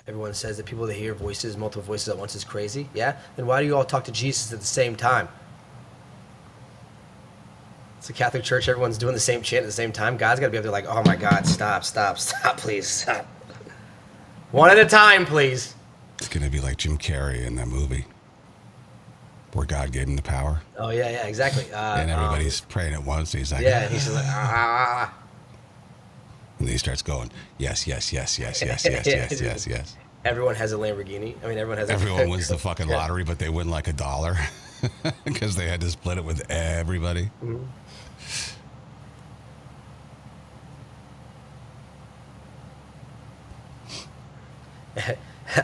Everyone says that people that hear voices, multiple voices at once is crazy. Yeah? Then why do you all talk to Jesus at the same time? It's a Catholic Church. Everyone's doing the same chant at the same time. God's got to be up there like, oh my God, stop, please, stop. One at a time, please. It's going to be like Jim Carrey in that movie where God gave him the power. Oh, yeah, exactly. And everybody's praying at once. And he's like, yeah, and he's like, ah. And then he starts going, yes. Everyone has a Lamborghini. I mean, everyone wins the fucking lottery, but they win like $1 because they had to split it with everybody. Mm-hmm.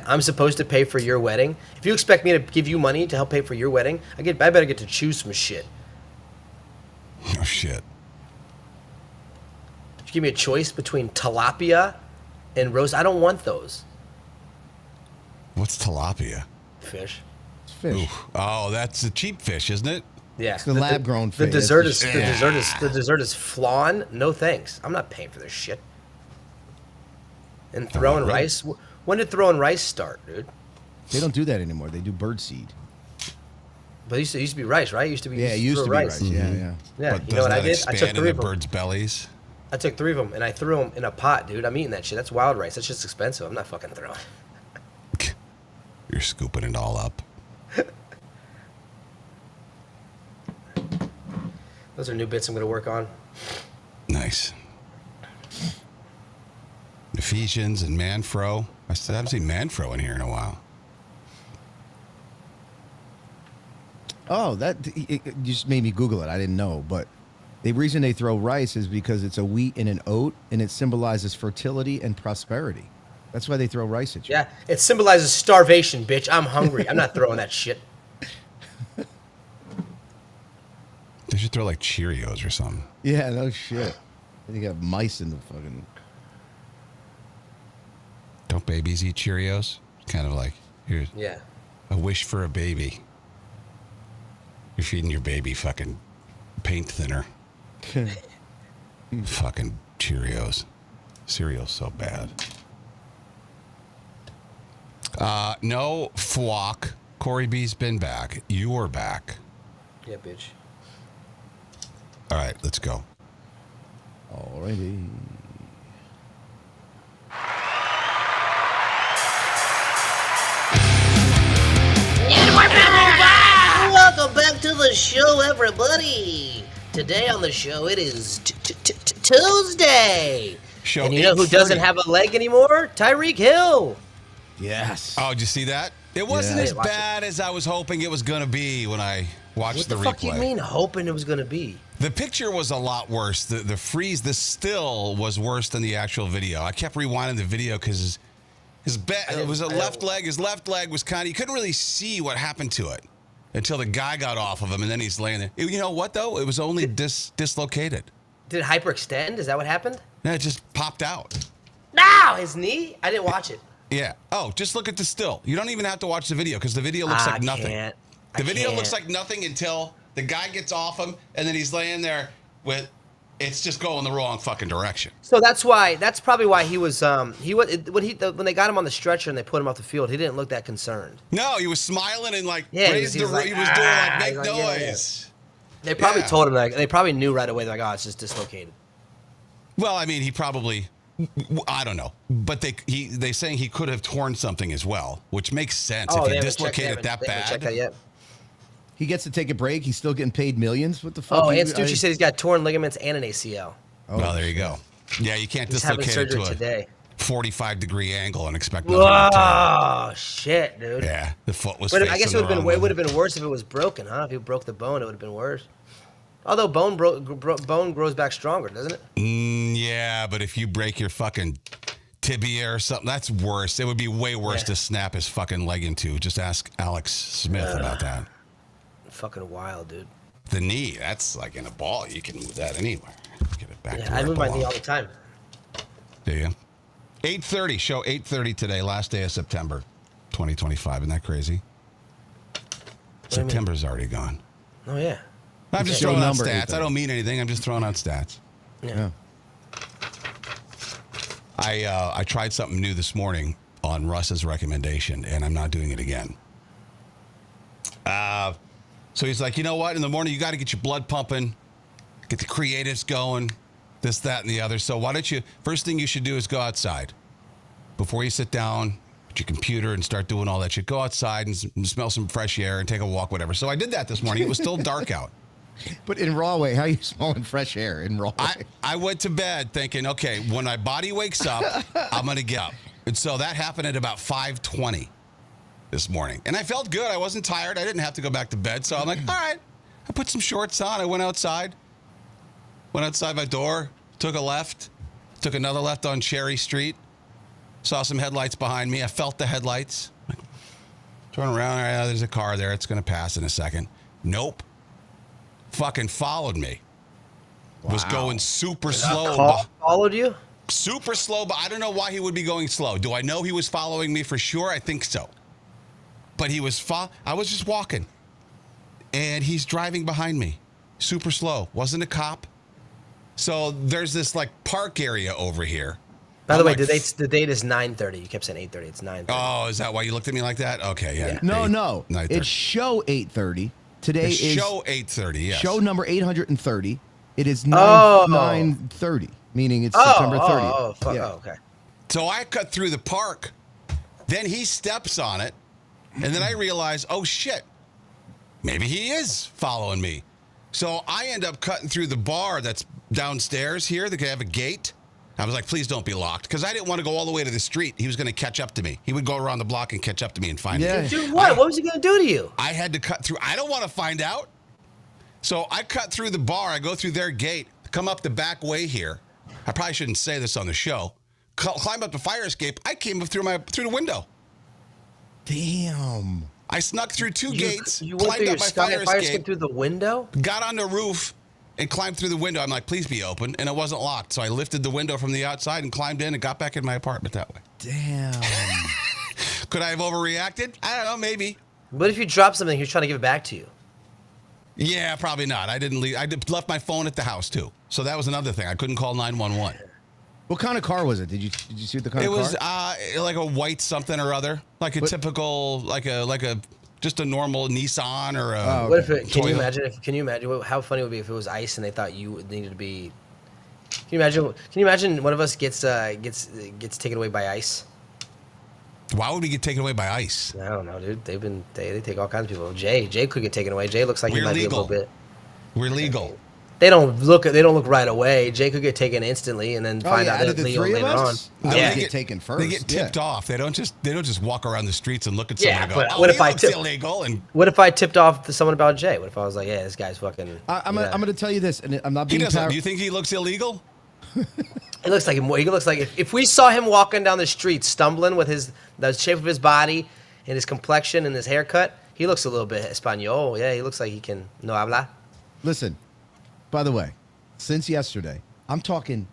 I'm supposed to pay for your wedding. If you expect me to give you money to help pay for your wedding, I better get to choose some shit. Oh shit. If you give me a choice between tilapia and roast, I don't want those. What's tilapia? Fish. It's fish. Ooh. Oh, that's a cheap fish, isn't it? Yeah. It's the lab-grown The fish. the dessert is flan. No thanks. I'm not paying for this shit. And throwing rice. When did throwing rice start, dude? They don't do that anymore. They do birdseed. But it used to be rice, right? It used to be rice. Mm-hmm. Yeah. Yeah, But you know what I did? expand I took 3 of them. birds' bellies? I took 3 of them and I threw them in a pot, dude. I'm eating that shit. That's wild rice. That's just expensive. I'm not fucking throwing. You're scooping it all up. Those are new bits I'm going to work on. Nice. Ephesians and Manfro. I haven't seen Manfro in here in a while. Oh, it just made me Google it. I didn't know, but the reason they throw rice is because it's a wheat and an oat, and it symbolizes fertility and prosperity. That's why they throw rice at you. Yeah, it symbolizes starvation, bitch. I'm hungry. I'm not throwing that shit. They should throw like Cheerios or something. Yeah, no shit. They got mice in the fucking... Don't babies eat Cheerios? Kind of like, here's a wish for a baby. You're feeding your baby fucking paint thinner. Fucking Cheerios. Cereal's so bad. No, Fwalk. Corey B's been back. You're back. Yeah, bitch. All right, let's go. Alrighty. And we're back! Welcome back to the show, everybody. Today on the show, it is Tuesday. Show And you know who doesn't have a leg anymore? Tyreek Hill. Yes. Oh, did you see that? It wasn't Yeah. as bad as I was hoping it was going to be when I watched What the the replay. fuck you mean hoping it was going to be? The picture was a lot worse. The freeze, the still was worse than the actual video. I kept rewinding the video because it was a left leg. His left leg was kind of, you couldn't really see what happened to it until the guy got off of him, and then he's laying there. You know what, though? It was only dislocated. Did it hyperextend? Is that what happened? No, it just popped out. No, his knee? I didn't watch it. Yeah. Oh, just look at the still. You don't even have to watch the video because the video looks like nothing. The video looks like nothing until the guy gets off him, and then he's laying there with, it's just going the wrong fucking direction. So that's probably why he was when they got him on the stretcher and they put him off the field, he didn't look that concerned. No, he was smiling and like raised the he was doing like make noise. They probably told him they probably knew right away. They're like, oh, it's just dislocated. Well, I mean, he probably, I don't know, but they saying he could have torn something as well, which makes sense if he dislocated that bad. Check that yet. He gets to take a break. He's still getting paid millions. What the fuck? Oh, Anstucci said he's got torn ligaments and an ACL. Oh, well, there you go. Yeah, you can't dislocate it to a 45-degree angle and expect nothing to turn. Oh shit, dude. Yeah, the foot was. But I guess it would have been worse if it was broken, huh? If you broke the bone, it would have been worse. Although bone grows back stronger, doesn't it? Yeah, but if you break your fucking tibia or something, that's worse. It would be way worse to snap his fucking leg in two. Just ask Alex Smith about that. Fucking wild, dude. The knee, that's like in a ball. You can move that anywhere. Get it back to where I it move my knee belongs. all the time. Do you? 8:30, show 8:30 today, last day of September 2025. Isn't that crazy? September's already gone. Oh, yeah. I'm just throwing out stats. I don't mean anything. I'm just throwing out stats. Yeah. I tried something new this morning. on Russ's recommendation, and I'm not doing it again. So he's like, you know what? In the morning, you got to get your blood pumping, get the creatives going, this, that, and the other. So why don't you, first thing you should do is go outside. Before you sit down at your computer and start doing all that shit, go outside and smell some fresh air and take a walk, whatever. So I did that this morning. It was still dark out. But in raw way, how are you smelling fresh air in raw way? I went to bed thinking, okay, when my body wakes up, I'm going to get up. And so that happened at about 5:20 this morning. And I felt good. I wasn't tired. I didn't have to go back to bed. So I'm like, all right. I put some shorts on. I went outside my door, took a left, took another left on Cherry Street, saw some headlights behind me. I felt the headlights. Turn around. All right, there's a car there. It's going to pass in a second. Nope. Fucking followed me. Was going super slow. Followed you? Super slow, but I don't know why he would be going slow. Do I know he was following me for sure? I think so. But he was I was just walking. And he's driving behind me. Super slow. Wasn't a cop. So there's this like park area over here. By the way, the date is 9:30. You kept saying 8:30. It's 9:30. Oh, is that why you looked at me like that? Okay, yeah. No. 9:30. It's show 8:30. Today is show 8:30, yes. show number 830. It is 9:30, meaning it's September 30th. Oh, fuck. Yeah. Oh, okay. So I cut through the park. Then he steps on it. And then I realize, oh, shit. Maybe he is following me. So I end up cutting through the bar that's downstairs here. They could have a gate. I was like, please don't be locked. Because I didn't want to go all the way to the street. He was going to catch up to me. He would go around the block and catch up to me and find me. Dude, what? What was he going to do to you? I had to cut through. I don't want to find out. So I cut through the bar. I go through their gate, come up the back way here. I probably shouldn't say this on the show. Climb up the fire escape. I came up through the window. Damn. I snuck through two gates, You went climbed through up my your fire escape, through the window? got on the roof, and climbed through the window. I'm like, please be open. And it wasn't locked. So I lifted the window from the outside and climbed in and got back in my apartment that way. Damn. Could I have overreacted? I don't know, maybe. What if you dropped something, he was trying to give it back to you? Yeah, probably not. I didn't leave. Left my phone at the house, too. So that was another thing. I couldn't call 911. What kind of car was it? Did you see what the kind of car? It was like a white something or other, like a typical, like a just a normal Nissan or a. What if it, can you imagine how funny it would be if it was ICE and they thought you needed to be? Can you imagine one of us gets taken away by ICE? Why would we get taken away by ICE? I don't know, dude. They take all kinds of people. Jay could get taken away. Jay looks like he might be a little bit. We're legal. They don't look right away. Jay could get taken instantly and then find out that Leo later on. They get taken first. They get tipped off. They don't just walk around the streets and look at someone and go, but what if I tipped illegal? And what if I tipped off to someone about Jay? What if I was like, yeah, this guy's fucking. I'm going to tell you this, and I'm not being. Do you think he looks illegal? It looks like him. He looks like if we saw him walking down the street, stumbling with the shape of his body and his complexion and his haircut, he looks a little bit Espanol. Yeah, he looks like he can no habla. Listen, by the way, since yesterday, I'm talking.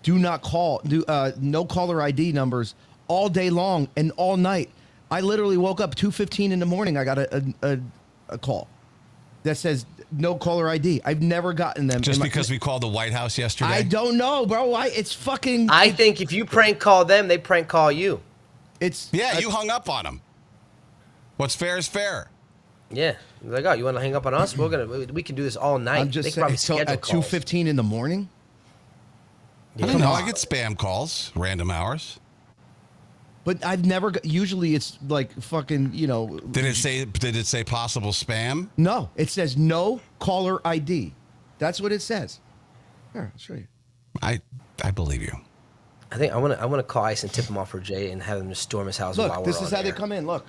Do not call. No caller ID numbers all day long and all night. I literally woke up 2:15 in the morning. I got a call that says no caller ID. I've never gotten them. Just because we called the White House yesterday? I don't know, bro. It's fucking. I think if you prank call them, they prank call you. You hung up on them. What's fair is fair. Yeah, like, oh, you want to hang up on us? We can do this all night. I'm just saying, so at 2:15 in the morning. I don't know. I get spam calls, random hours. But I've never. Usually, it's like fucking. Did it say possible spam? No, it says no caller ID. That's what it says. Here, I'll show you. I believe you. I think I want to call ICE and tip him off for Jay and have him just storm his house. Look, this is how they come in. Look.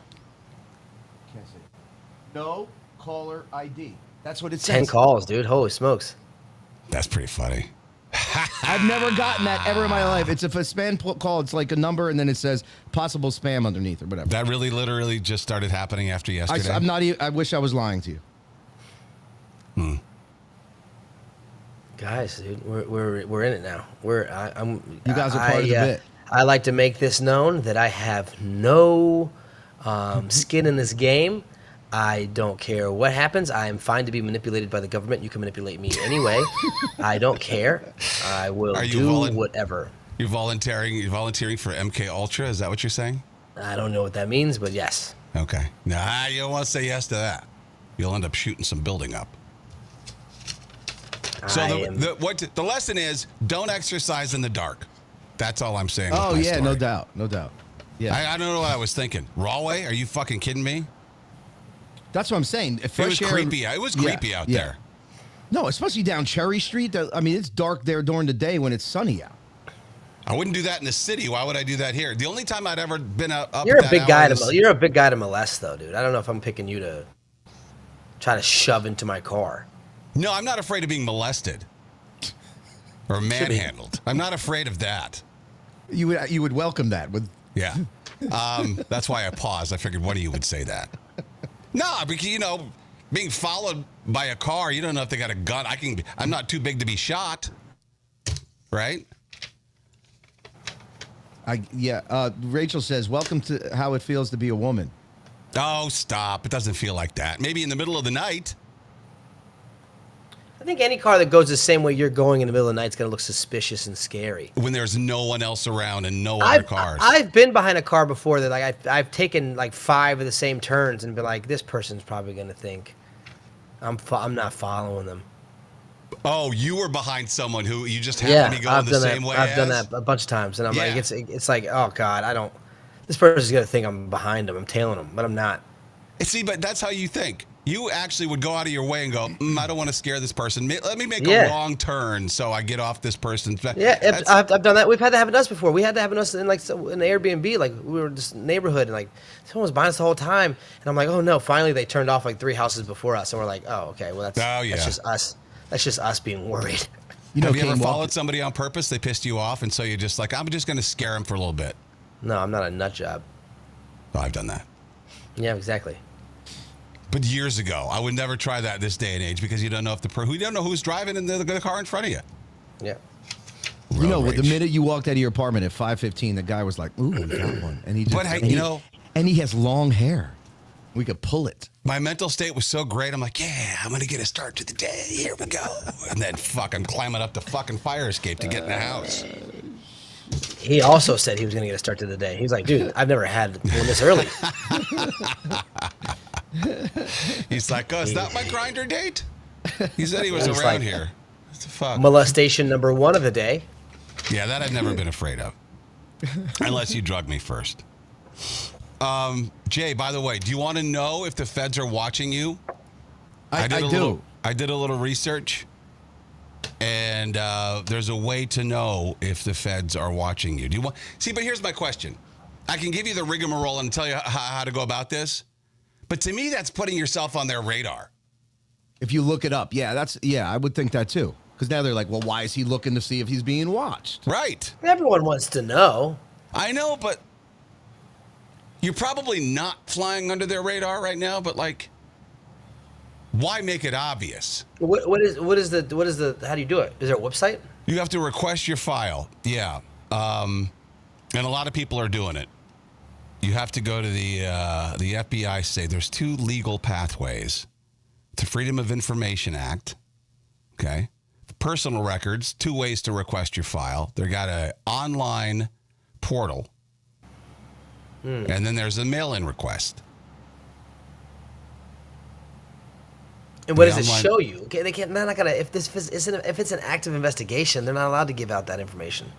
Can't see. No caller ID. That's what it says. 10 calls, dude. Holy smokes. That's pretty funny. I've never gotten that ever in my life. It's if a spam call, it's like a number, and then it says possible spam underneath or whatever. That really, literally just started happening after yesterday. I'm not. I wish I was lying to you. Guys, dude, we're in it now. You guys are part of the bit. I like to make this known that I have no skin in this game. I don't care what happens. I am fine to be manipulated by the government. You can manipulate me anyway. I don't care. I will do whatever. You're volunteering for MK Ultra. Is that what you're saying? I don't know what that means, but yes. Okay. Nah, you don't want to say yes to that. You'll end up shooting some building up. So the lesson is don't exercise in the dark. That's all I'm saying. Oh, yeah, story. no doubt. No doubt. Yeah. I don't know what I was thinking. Rawway? Are you fucking kidding me? That's what I'm saying. It was creepy. It was creepy out there. No, especially down Cherry Street. I mean, it's dark there during the day when it's sunny out. I wouldn't do that in the city. Why would I do that here? The only time I'd ever been up. You're a big guy you're a big guy to molest, though, dude. I don't know if I'm picking you to try to shove into my car. No, I'm not afraid of being molested or manhandled. I'm not afraid of that. You would welcome that with. Yeah. That's why I paused. I figured one of you would say that. No, because being followed by a car, you don't know if they got a gun. I'm not too big to be shot, right? Rachel says, "Welcome to how it feels to be a woman." Oh, stop! It doesn't feel like that. Maybe in the middle of the night. I think any car that goes the same way you're going in the middle of the night is going to look suspicious and scary. When there's no one else around and no other cars. I've been behind a car before that I've taken like 5 of the same turns and been like, this person's probably going to think I'm not following them. Oh, you were behind someone who you just happened to be going the same way I've done that a bunch of times, and I'm like, it's like, oh God, this person's going to think I'm behind them, I'm tailing them, but I'm not. See, but that's how you think. You actually would go out of your way and go, I don't want to scare this person. Let me make a wrong turn so I get off this person's back. Yeah, I've done that. We've had that happen to us before. We had that happen to us in like in the Airbnb. Like we were in this neighborhood and like someone was behind us the whole time. And I'm like, oh no, finally they turned off like 3 houses before us. And we're like, oh, okay, well that's just us. That's just us being worried. Have you ever followed somebody on purpose? They pissed you off and so you're just like, I'm just going to scare them for a little bit. No, I'm not a nut job. Oh, I've done that. Yeah, exactly. But years ago, I would never try that this day and age because you don't know if you don't know who's driving in the car in front of you. Yeah. The minute you walked out of your apartment at 5:15, the guy was like, "Ooh, we got one," and he just, and he has long hair. We could pull it. My mental state was so great. I'm like, yeah, I'm gonna get a start to the day. Here we go. And then I'm climbing up the fucking fire escape to get in the house. He also said he was going to get a start to the day. He's like, dude, I've never had one this early. He's like, oh, is that my grinder date? He said he was around here. What the fuck? Molestation number 1 of the day. Yeah, that I've never been afraid of. Unless you drug me first. Jay, by the way, do you want to know if the feds are watching you? I do. I did a little research. And there's a way to know if the feds are watching you. Do you want? See, but here's my question. I can give you the rigmarole and tell you how to go about this. But to me, that's putting yourself on their radar. If you look it up, I would think that too. Because now they're like, well, why is he looking to see if he's being watched? Right. Everyone wants to know. I know, but you're probably not flying under their radar right now. But like, why make it obvious? What is the how do you do it? Is there a website? You have to request your file. Yeah. And a lot of people are doing it. You have to go to the FBI say there's 2 legal pathways. The Freedom of Information Act. Okay. The personal records, 2 ways to request your file. They got an online portal. And then there's a mail-in request. And what does it show you? Okay, they're not gonna. If it's an active investigation, they're not allowed to give out that information.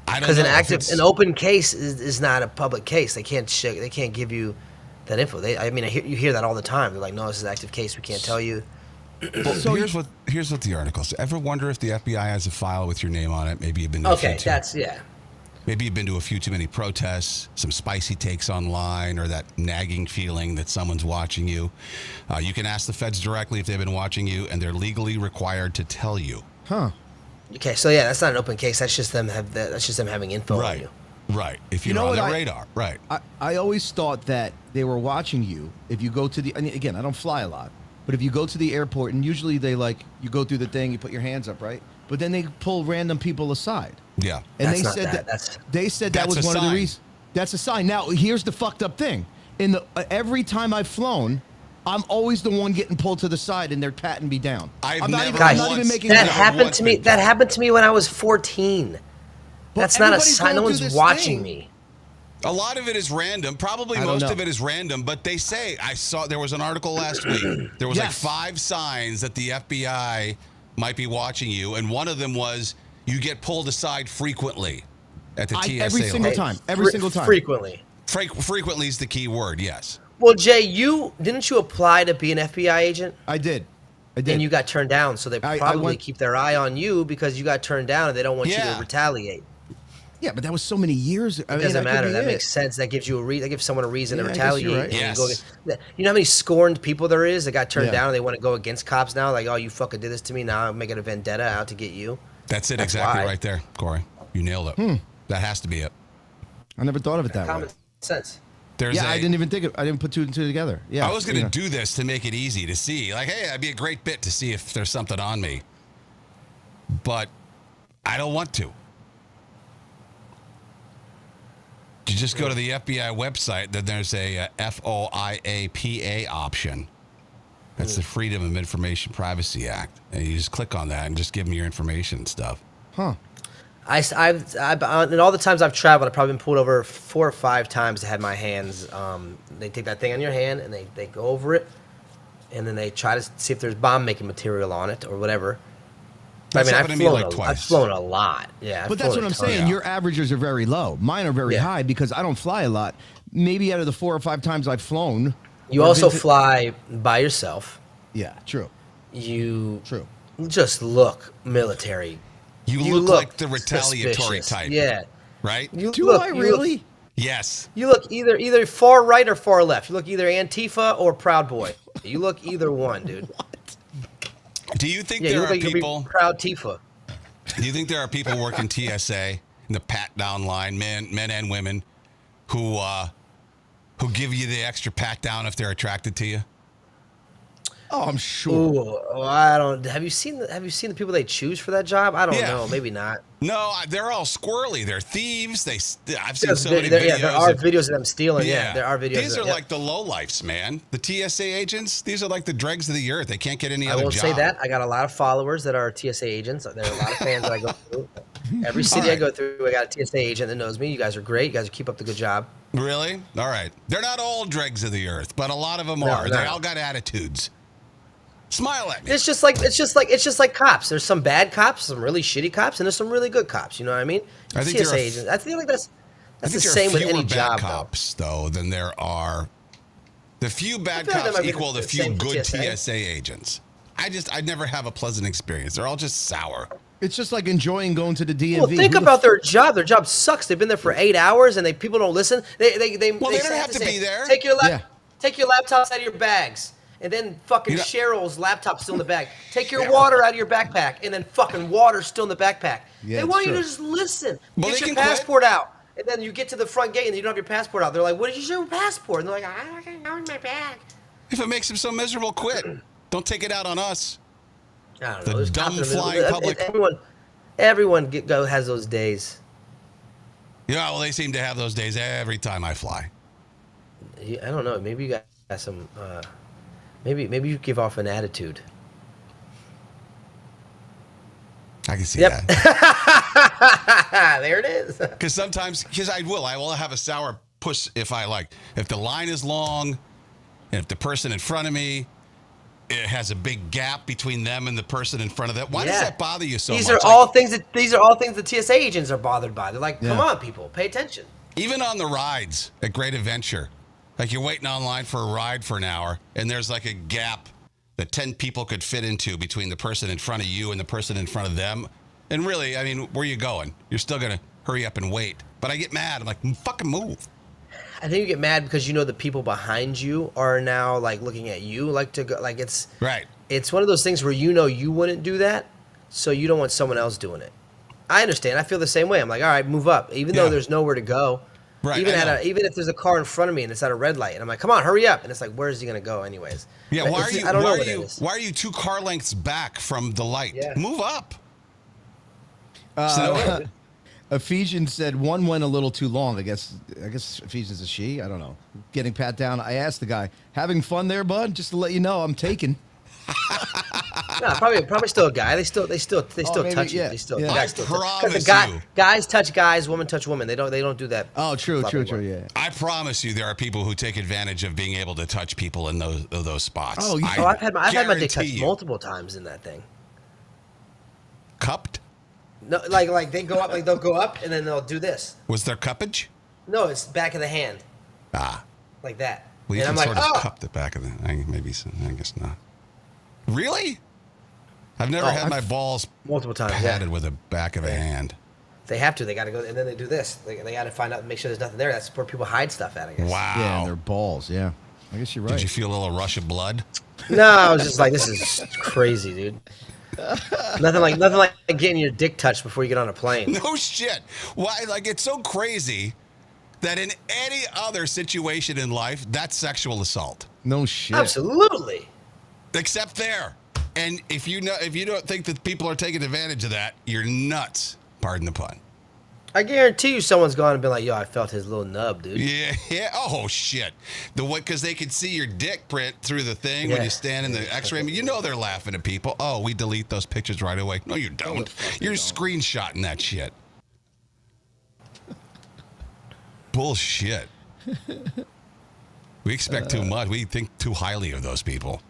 Because an open case is not a public case. They can't give you that info. You hear that all the time. They're like, no, this is an active case. We can't tell you. Well, so here's what the article says. Ever wonder if the FBI has a file with your name on it? Maybe you've been to Maybe you've been to a few too many protests, some spicy takes online, or that nagging feeling that someone's watching you. You can ask the feds directly if they've been watching you, and they're legally required to tell you. Huh. Okay, so yeah, that's not an open case. That's just them having info on you. Right. If you're on their radar. Right. I always thought that they were watching you if you go to the. Again, I don't fly a lot, but if you go to the airport, and usually you go through the thing, you put your hands up, right? But then they pull random people aside. Yeah. And they said that was one of the reasons. That's a sign. Now, here's the fucked up thing. Every time I've flown, I'm always the one getting pulled to the side, and they're patting me down. I'm not never even making That it up. happened to me. That happened to me when I was 14. That's not a everybody's sign. No going one's through this watching thing. me. A lot of it is random. Probably I don't most know. of it is random, but they say, I saw there was an article last week. There was like Yes. 5 signs that the FBI might be watching you, and one of them was you get pulled aside frequently at the TSA. Every single line. time. Every single time. Frequently. Frequently is the key word, yes. Well, Jay, didn't you apply to be an FBI agent? I did. I did. And you got turned down, so they I probably went- keep their eye on you because you got turned down and they don't want you Yeah. to retaliate. Yeah, but that was so many years. I It mean, doesn't that could matter. be That it. makes sense. That gives you that gives someone a reason to Yeah, I guess you're retaliate. right. and you Yes. go against- you know how many scorned people there is that got turned Yeah. down and they want to go against cops now? Like, oh, you fucking did this to me. Now I'm making a vendetta out to get you. That's it That's exactly why. right there, Corey. You nailed it. That has to be it. I never thought of it that way. Common sense. There's Yeah, a- I didn't even think I didn't put 2 and 2 together. Yeah, I was going to you know. do this to make it easy to see. Like, hey, that'd be a great bit to see if there's something on me. But I don't want to. You just go to the FBI website, then there's a FOIAPA option. That's the Freedom of Information Privacy Act. And you just click on that and just give them your information and stuff. Huh. I've in all the times I've traveled, I've probably been pulled over 4 or 5 times to have my hands. They take that thing on your hand and they go over it, and then they try to see if there's bomb making material on it or whatever. That's I've happened to me flown, like twice. I've flown a lot. Yeah, But that's what I'm saying. Yeah. Your averages are very low. Mine are very Yeah. high because I don't fly a lot. Maybe out of the 4 or 5 times I've flown. You or also been to- fly by yourself. Yeah, true. You True. just look military. You You look look like the retaliatory suspicious. type. Yeah. Right? You Do look, I you look- really? Yes. You look either far right or far left. You look either Antifa or Proud Boy. You look either one, dude. Do you think Yeah, you there look are like you'll people... be Proud Tifa. Do you think there are people working TSA in the pat down line, men and women, who give you the extra pat down if they're attracted to you? Oh, I'm sure. Ooh, I don't. Have you seen the people they choose for that job? I don't Yeah. know. Maybe not. No, they're all squirrely. They're thieves. I've seen There's so many there videos. are of- videos of them stealing. Yeah, there are videos. These of are them. like the lowlifes, man. The TSA agents. These are like the dregs of the earth. They can't get any I other won't job. say that. I got a lot of followers that are TSA agents. There are a lot of fans that I go through. Every city I right. go through, I got a TSA agent that knows me. You guys are great. You guys keep up the good job. Really? All right. They're not all dregs of the earth, but a lot of them No, are. no. They all got attitudes. Smile at me. It's just like cops. There's some bad cops, some really shitty cops, and there's some really good cops. You know what I mean? I think TSA there are agents. I feel like that's I the think there same are with fewer any bad job. cops, though, than there are. The few bad feel like that cops might be equal the the few same for good TSA. TSA agents. I'd never have a pleasant experience. They're all just sour. It's just like enjoying going to the DMV. Well, think Who the about their job. Their job sucks. They've been there for 8 hours, and people don't listen. They Well, they don't say- have to say, be there. Take your Yeah. take your laptops out of your bags, and then fucking You know- Cheryl's laptop's still in the bag. Take your water out of your backpack, and then fucking water's still in the backpack. Yeah, they it's want you true. to just listen. Well, Get they your can quit. passport out, and then you get to the front gate, and you don't have your passport out. They're like, "What did you show your passport?" And they're like, "I don't know in my bag." If it makes them so miserable, quit. Don't take it out on us. I don't know. The There's dumb cops in the middle. flying public. Everyone has those days. Yeah, well, they seem to have those days every time I fly. I don't know. Maybe you got some. Maybe you give off an attitude. I can see Yep. that. There it is. Because I will have a sour puss if the line is long, and if the person in front of me, it has a big gap between them and the person in front of them. Why does Yeah. that bother you so These much? are all things that the TSA agents are bothered by. They're like, come Yeah. on, people, pay attention. Even on the rides at Great Adventure, like you're waiting online for a ride for an hour, and there's like a gap that 10 people could fit into between the person in front of you and the person in front of them. And really, I mean, where are you going? You're still going to hurry up and wait. But I get mad. I'm like, fucking move. I think you get mad because you know the people behind you are now like looking at you like to go. Like it's Right. It's one of those things where you know you wouldn't do that, so you don't want someone else doing it. I understand. I feel the same way. I'm like, all right, move up, even though Yeah. there's nowhere to go. Right, Even I know. even if there's a car in front of me and it's at a red light, and I'm like, come on, hurry up, and it's like, where is he gonna go anyways? Yeah, Like, why are it's- you? I don't know Why are what it you? is. Why are you 2 car lengths back from the light? Yeah. Move up. Uh, Ephesians said one went a little too long. I guess Ephesians is she. I don't know. Getting pat down. I asked the guy, "Having fun there, bud?" Just to let you know, I'm taken. No, probably still a guy. They still maybe, touch yeah, you. They still, yeah. guys I still touch. promise you. Guys touch guys, women touch women. They don't do that. Oh, true. Yeah. I promise you, there are people who take advantage of being able to touch people in those spots. Oh, yeah. I've had my dick touched you. multiple times in that thing. Cupped? No, like they go up, like they'll go up and then they'll do this. Was there cuppage? No, it's back of the hand, Ah. like that. Well, you and can I'm sort like, of oh. cup the back of the. I guess not. Really? I've never had my balls Multiple times. patted Yeah. with the back of a hand. They have to. They got to go, and then they do this. They got to find out, make sure there's nothing there. That's where people hide stuff at, I guess. Wow. Yeah, and their balls. Yeah, I guess you're right. Did you feel a little rush of blood? No, I was just like, this is crazy, dude. nothing like getting your dick touched before you get on a plane. No shit. Why? Like, it's so crazy that in any other situation in life, that's sexual assault. No shit. Absolutely. Except there. And if you don't think that people are taking advantage of that, you're nuts. Pardon the pun. I guarantee you, someone's gone and been like, "Yo, I felt his little nub, dude." Yeah. Oh shit. Because they can see your dick print through the thing when Yeah. you stand in the X-ray. I mean, you know they're laughing at people. Oh, we delete those pictures right away. No, you don't. You're screenshotting that shit. Bullshit. We expect too much. We think too highly of those people.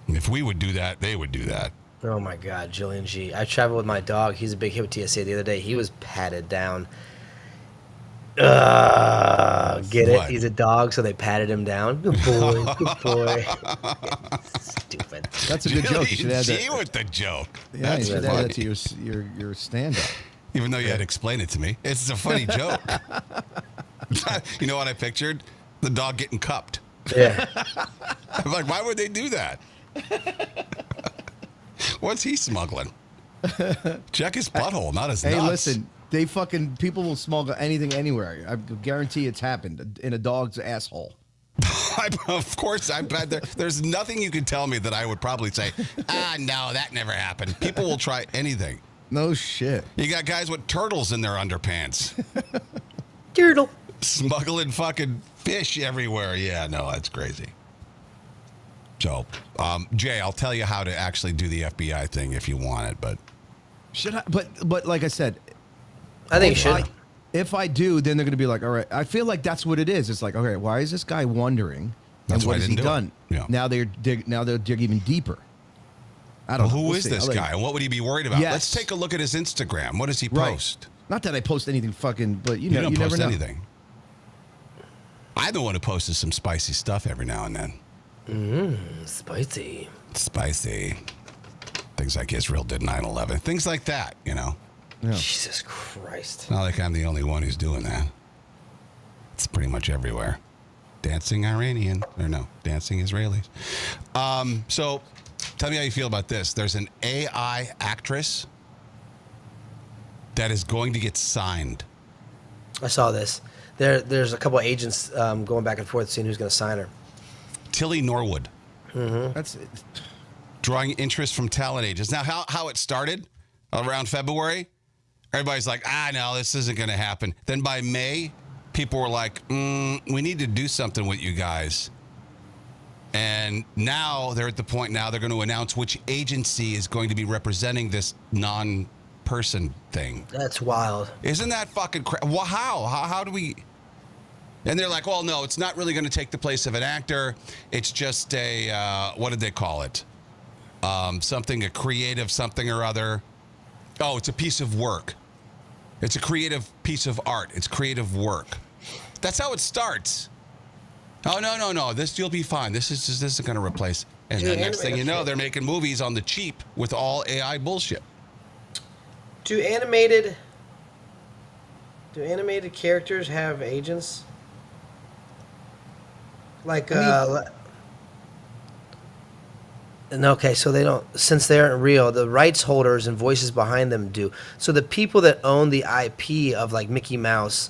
And if we would do that, they would do that. Oh my God, Jillian G. I traveled with my dog. He's a big hit with TSA the other day. He was patted down. Get it? What? He's a dog, so they patted him down. Good boy, good boy. Stupid. That's a good joke. You should add Gee, that. with the joke. Yeah, That's you should funny. add that to your stand-up. Even though you had to explain it to me. It's a funny joke. You know what I pictured? The dog getting cupped. Yeah. I'm like, why would they do that? What's he smuggling? Check his butthole, not his Hey, nuts. listen, people will smuggle anything anywhere. I guarantee it's happened in a dog's asshole. Of course, I bet there's nothing you can tell me that I would probably say, no, that never happened. People will try anything. No shit. You got guys with turtles in their underpants. Turtle. Smuggling fucking fish everywhere. Yeah, no, that's crazy. So, Jay, I'll tell you how to actually do the FBI thing if you want it, but Should I? But like I said, I think you if should. If I do, then they're going to be like, all right. I feel like that's what it is. It's like, okay, why is this guy wondering? That's and why what I has he didn't do it. done? Yeah. Now they'll dig even deeper. I don't know. who We'll is see. this I'll let guy you- and what would he be worried about? Yes. Let's take a look at his Instagram. What does he Right. post? Not that I post anything fucking, but you You know, don't you post never know. anything. I'm the one who posted some spicy stuff every now and then. Spicy. Spicy. Things like Israel did 9/11. Things like that, you know. Yeah. Jesus Christ. Not like I'm the only one who's doing that. It's pretty much everywhere. Dancing Iranian. Or no, dancing Israelis. So, tell me how you feel about this. There's an AI actress that is going to get signed. I saw this. There's a couple agents going back and forth seeing who's going to sign her. Tilly Norwood. That's Drawing interest from talent agents. Now, how it started around February, everybody's like, no, this isn't going to happen. Then by May, people were like, we need to do something with you guys. And now they're at the point now they're going to announce which agency is going to be representing this non-person thing. That's wild. Isn't that fucking crazy? Well, how do we... And they're like, well, no, it's not really going to take the place of an actor. It's just a, what did they call it? A creative something or other. Oh, it's a piece of work. It's a creative piece of art. It's creative work. That's how it starts. Oh, no. You'll be fine. This isn't going to replace. And Dude, the next thing you know, okay. they're making movies on the cheap with all AI bullshit. Do animated characters have agents? Like, okay, so they don't, since they aren't real, the rights holders and voices behind them do. So the people that own the IP of like Mickey Mouse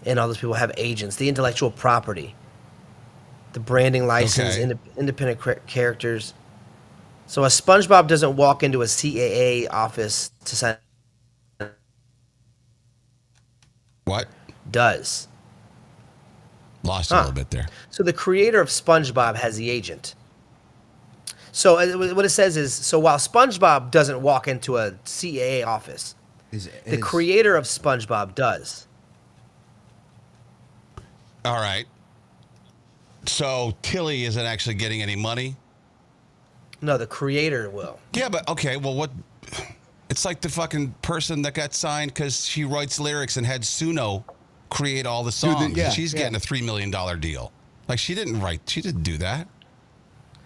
and all those people have agents, the intellectual property, the branding license, Okay. independent characters. So a SpongeBob doesn't walk into a CAA office to sign What? does. Lost a little bit there. So the creator of SpongeBob has the agent. So what it says is, so while SpongeBob doesn't walk into a CAA office, the creator of SpongeBob does. All right. So Tilly isn't actually getting any money? No, the creator will. Yeah, but okay, well, what? It's like the fucking person that got signed because she writes lyrics and had Suno create all the songs. She's getting a $3 million deal. Like, she didn't do that.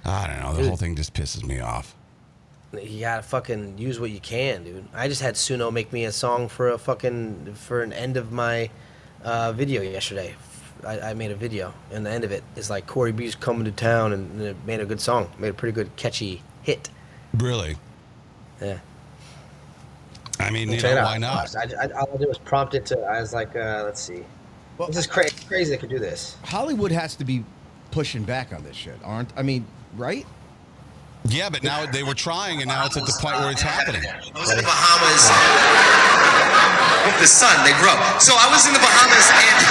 I don't know. The whole thing just pisses me off. You gotta fucking use what you can, dude. I just had Suno make me a song for an end of my video yesterday. I made a video, and the end of it is like Corey B's coming to town, and it made a good song. Made a pretty good, catchy hit. Really? Yeah. I mean, why not? All I did was prompt it to. I was like, let's see. Well, This is crazy. They could do this. Hollywood has to be pushing back on this shit, aren't? I mean, right? Yeah, but now they were trying, and now it's at the point where it's happening. I was in the Bahamas with the sun. They grow. So I was in the Bahamas and.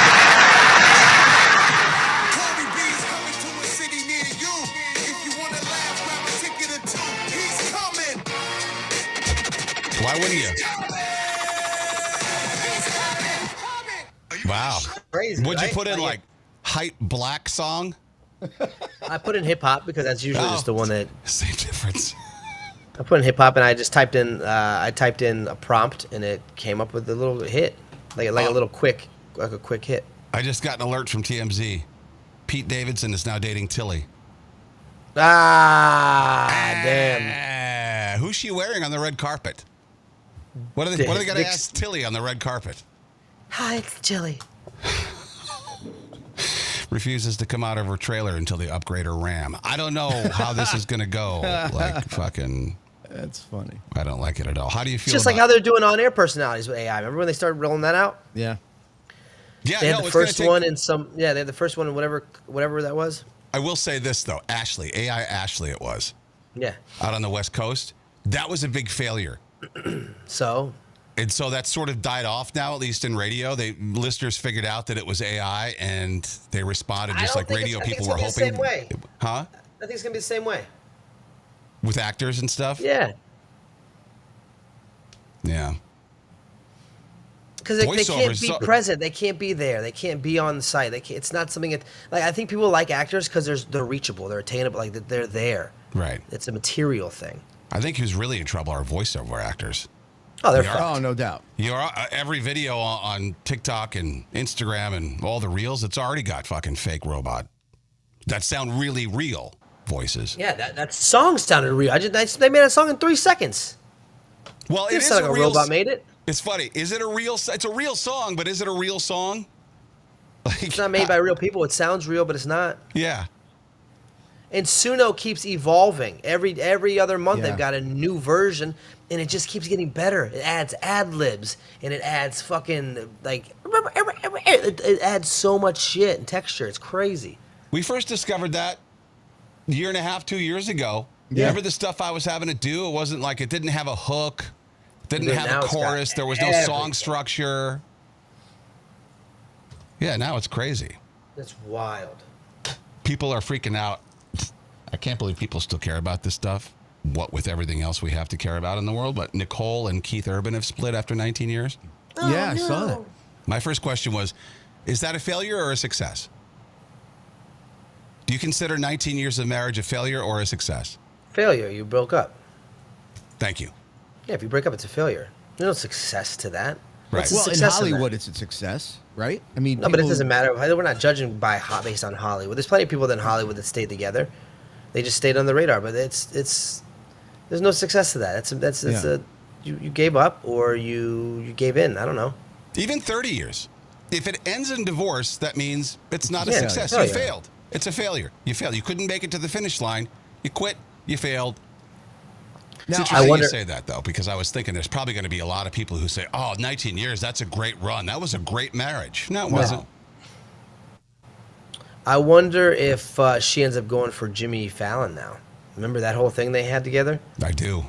Corey B's coming to a city near you. If you want to laugh, grab a ticket or two. He's coming. Why wouldn't you? Wow. Crazy. What'd you right? put in, like, hype black song? I put in hip hop because that's usually just the one that Same difference. I put in hip hop, and I just typed in a prompt, and it came up with a little hit, like a little quick hit. I just got an alert from TMZ. Pete Davidson is now dating Tilly. Damn. Who's she wearing on the red carpet? What are they going to ask Tilly on the red carpet? Hi, it's Tilly. Refuses to come out of her trailer until they upgrade her RAM. I don't know how this is going to go. Like, fucking... That's funny. I don't like it at all. How do you feel It's just like how they're doing on-air personalities with AI. Remember when they started rolling that out? Yeah. Yeah, They had the first one in some... Yeah, they had the first one in whatever that was. I will say this, though. Ashley, AI Ashley it was. Yeah. Out on the West Coast. That was a big failure. So... And so that sort of died off now, at least in radio. Listeners figured out that it was AI, and they responded just like radio people were hoping. Same way. Huh? I think it's gonna be the same way. With actors and stuff? Yeah. Yeah. Because they can't be present. They can't be there. They can't be on site. It's not something that, like, I think people like actors because they're reachable, they're attainable, like they're there. Right. It's a material thing. I think who's really in trouble are voiceover actors. Oh, they're fucked. Oh, no doubt. Every video on TikTok and Instagram and all the reels, it's already got fucking fake robot that sound really real voices. Yeah, that song sounded real. They made a song in 3 seconds. Well, it is like a robot made it. It's funny. Is it a real? It's a real song, but is it a real song? Like, it's not made by real people. It sounds real, but it's not. Yeah. And Suno keeps evolving. Every other month Yeah. they've got a new version, and it just keeps getting better. It adds ad-libs, and it adds fucking, like, it adds so much shit and texture. It's crazy. We first discovered that a year and a half, 2 years ago. Yeah. Remember the stuff I was having to do? It wasn't like it didn't have a hook, didn't have now a it's got chorus, there was no song structure. Yeah, now it's crazy. That's wild. People are freaking out. I can't believe people still care about this stuff. What with everything else we have to care about in the world. But Nicole and Keith Urban have split after 19 years. Yeah, I saw that. My first question was, is that a failure or a success? Do you consider 19 years of marriage a failure or a success? Failure. You broke up. Thank you. Yeah, if you break up, it's a failure. There's no success to that. Right. What's the Well, in success that? Hollywood, it's a success, right? I mean, No, but it doesn't matter. We're not judging based on Hollywood. There's plenty of people in Hollywood that stayed together. They just stayed on the radar, but it's there's no success to that. You gave up or you gave in. I don't know. Even 30 years. If it ends in divorce, that means it's not a Yeah, success. failure. You failed. It's a failure. You failed. You couldn't make it to the finish line. You quit. You failed. It's Now, interesting I wonder- you say that, though, because I was thinking there's probably going to be a lot of people who say, oh, 19 years, that's a great run. That was a great marriage. No, it wasn't. I wonder if she ends up going for Jimmy Fallon now. Remember that whole thing they had together? I do.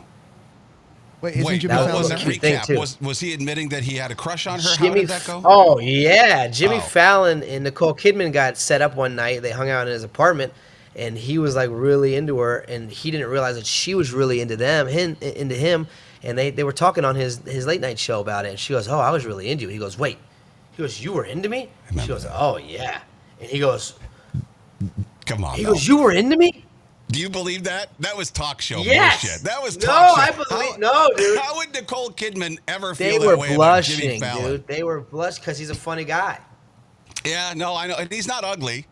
Wait, isn't Wait, Jimmy that what Fallon was a the married? cute thing, recap? too. Was he admitting that he had a crush on her? How Jimmy, did that go? oh yeah, Jimmy Oh. Fallon and Nicole Kidman got set up one night. They hung out in his apartment, and he was like really into her, and he didn't realize that she was really into him. And they were talking on his late night show about it. And she goes, "Oh, I was really into you." He goes, "Wait," he goes, "You were into me?" She remember goes, that. "Oh yeah," and he goes, Come on. "He no. goes, you were into me?" Do you believe that? That was talk show Yes. bullshit. That was No, talk show. I believe no, dude. How would Nicole Kidman ever They feel were that way about Jimmy blushing, Fallon? dude. They were blushing because he's a funny guy. Yeah, no, I know. And he's not ugly.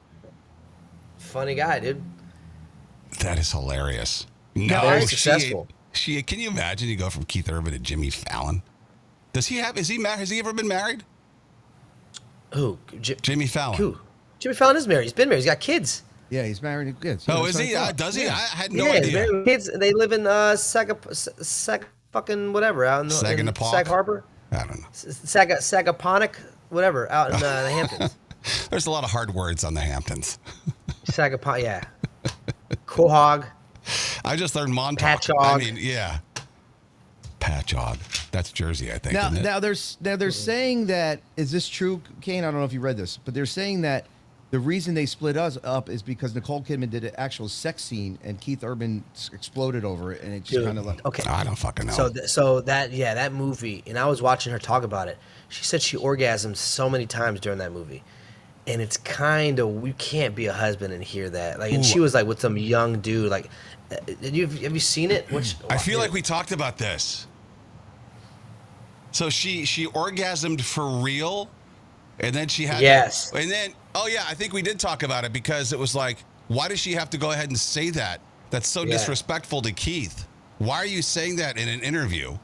Funny guy, dude. That is hilarious. No, Very she, successful. she. Can you imagine you go from Keith Urban to Jimmy Fallon? Does he have? Is he married? Has he ever been married? Who? Jimmy Fallon. Who? Jimmy Fallon is married. He's been married. He's got kids. Yeah, he's married to kids. Oh, That's is what he? I thought. Does he? Yeah. I had no Yeah, he's idea. married with kids. They live in Sag fucking whatever out in Saginaw. Sag Harbor, I don't know. Sagaponic, whatever out in the Hamptons. There's a lot of hard words on the Hamptons. Sagaponic, yeah. Quahog. I just learned Montauk. Patchogue. I mean, yeah. Patchogue. That's Jersey, I think. Now, isn't it? they're saying that, is this true, Kane? I don't know if you read this, but they're saying that the reason they split us up is because Nicole Kidman did an actual sex scene and Keith Urban exploded over it, and it just Dude, kind of like okay. I don't fucking know. So that movie, and I was watching her talk about it. She said she orgasmed so many times during that movie, and it's kind of, you can't be a husband and hear that. Like, and she was like with some young dude. Like, have you seen it? I feel like we talked about this. So she orgasmed for real, and then she had Yes. and then I think we did talk about it because it was like, why does she have to go ahead and say that? That's so Yeah. disrespectful to Keith. Why are you saying that in an interview?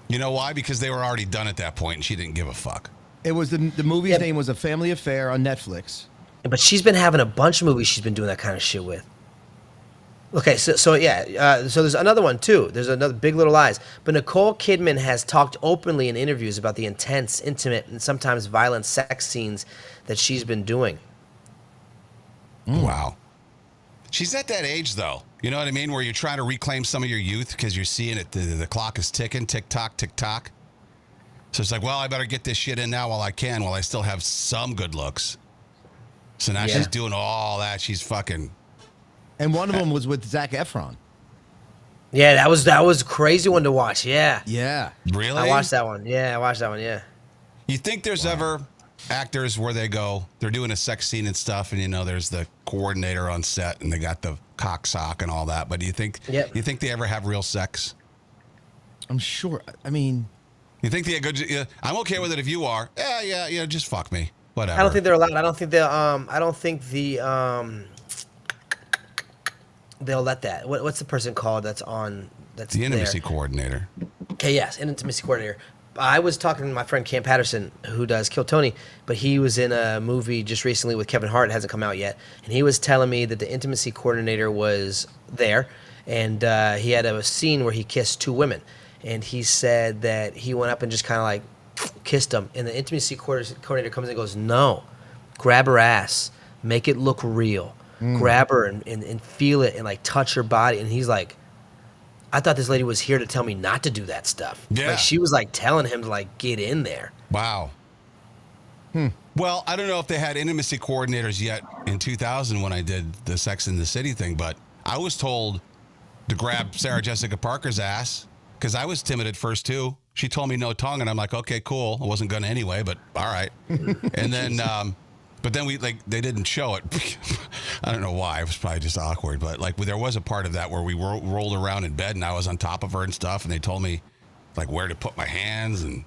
You know why? Because they were already done at that point, and she didn't give a fuck. it was the movie's Yeah. name was A Family Affair on Netflix. But she's been having a bunch of movies she's been doing that kind of shit with. Okay, so there's another one too. There's another Big Little Lies. But Nicole Kidman has talked openly in interviews about the intense, intimate, and sometimes violent sex scenes that she's been doing. Wow. She's at that age, though. You know what I mean? Where you're trying to reclaim some of your youth because you're seeing it. The clock is ticking, tick tock, tick tock. So it's like, well, I better get this shit in now while I can, while I still have some good looks. So now Yeah. she's doing all that. She's fucking. And one of them was with Zac Efron. Yeah, that was a crazy one to watch. Yeah, Yeah. Really? I watched that one. Yeah, I watched that one. Yeah. You think there's ever actors where they go, they're doing a sex scene and stuff, and there's the coordinator on set, and they got the cock sock and all that. But do you think? Yep. You think they ever have real sex? I'm sure. I mean, You think they go? Yeah, I'm okay with it if you are. Yeah. Just fuck me. Whatever. I don't think they're allowed. I don't think they'll let that. What's the person called that's the intimacy there? coordinator. Okay, yes, an intimacy coordinator. I was talking to my friend Cam Patterson, who does Kill Tony, but he was in a movie just recently with Kevin Hart. It hasn't come out yet. And he was telling me that the intimacy coordinator was there, and he had a scene where he kissed two women. And he said that he went up and just kind of like kissed them. And the intimacy coordinator comes in and goes, no, grab her ass, make it look real. Grab her and feel it and like touch her body. And he's like, I thought this lady was here to tell me not to do that stuff. Yeah. Like she was like telling him to like get in there. Wow. Well, I don't know if they had intimacy coordinators yet in 2000 when I did the Sex and the City thing, but I was told to grab Sarah Jessica Parker's ass because I was timid at first too. She told me no tongue, and I'm like, okay, cool. I wasn't gonna anyway, but all right. And then, but then they didn't show it. I don't know why. It was probably just awkward, but like there was a part of that where we rolled around in bed and I was on top of her and stuff, and they told me like where to put my hands and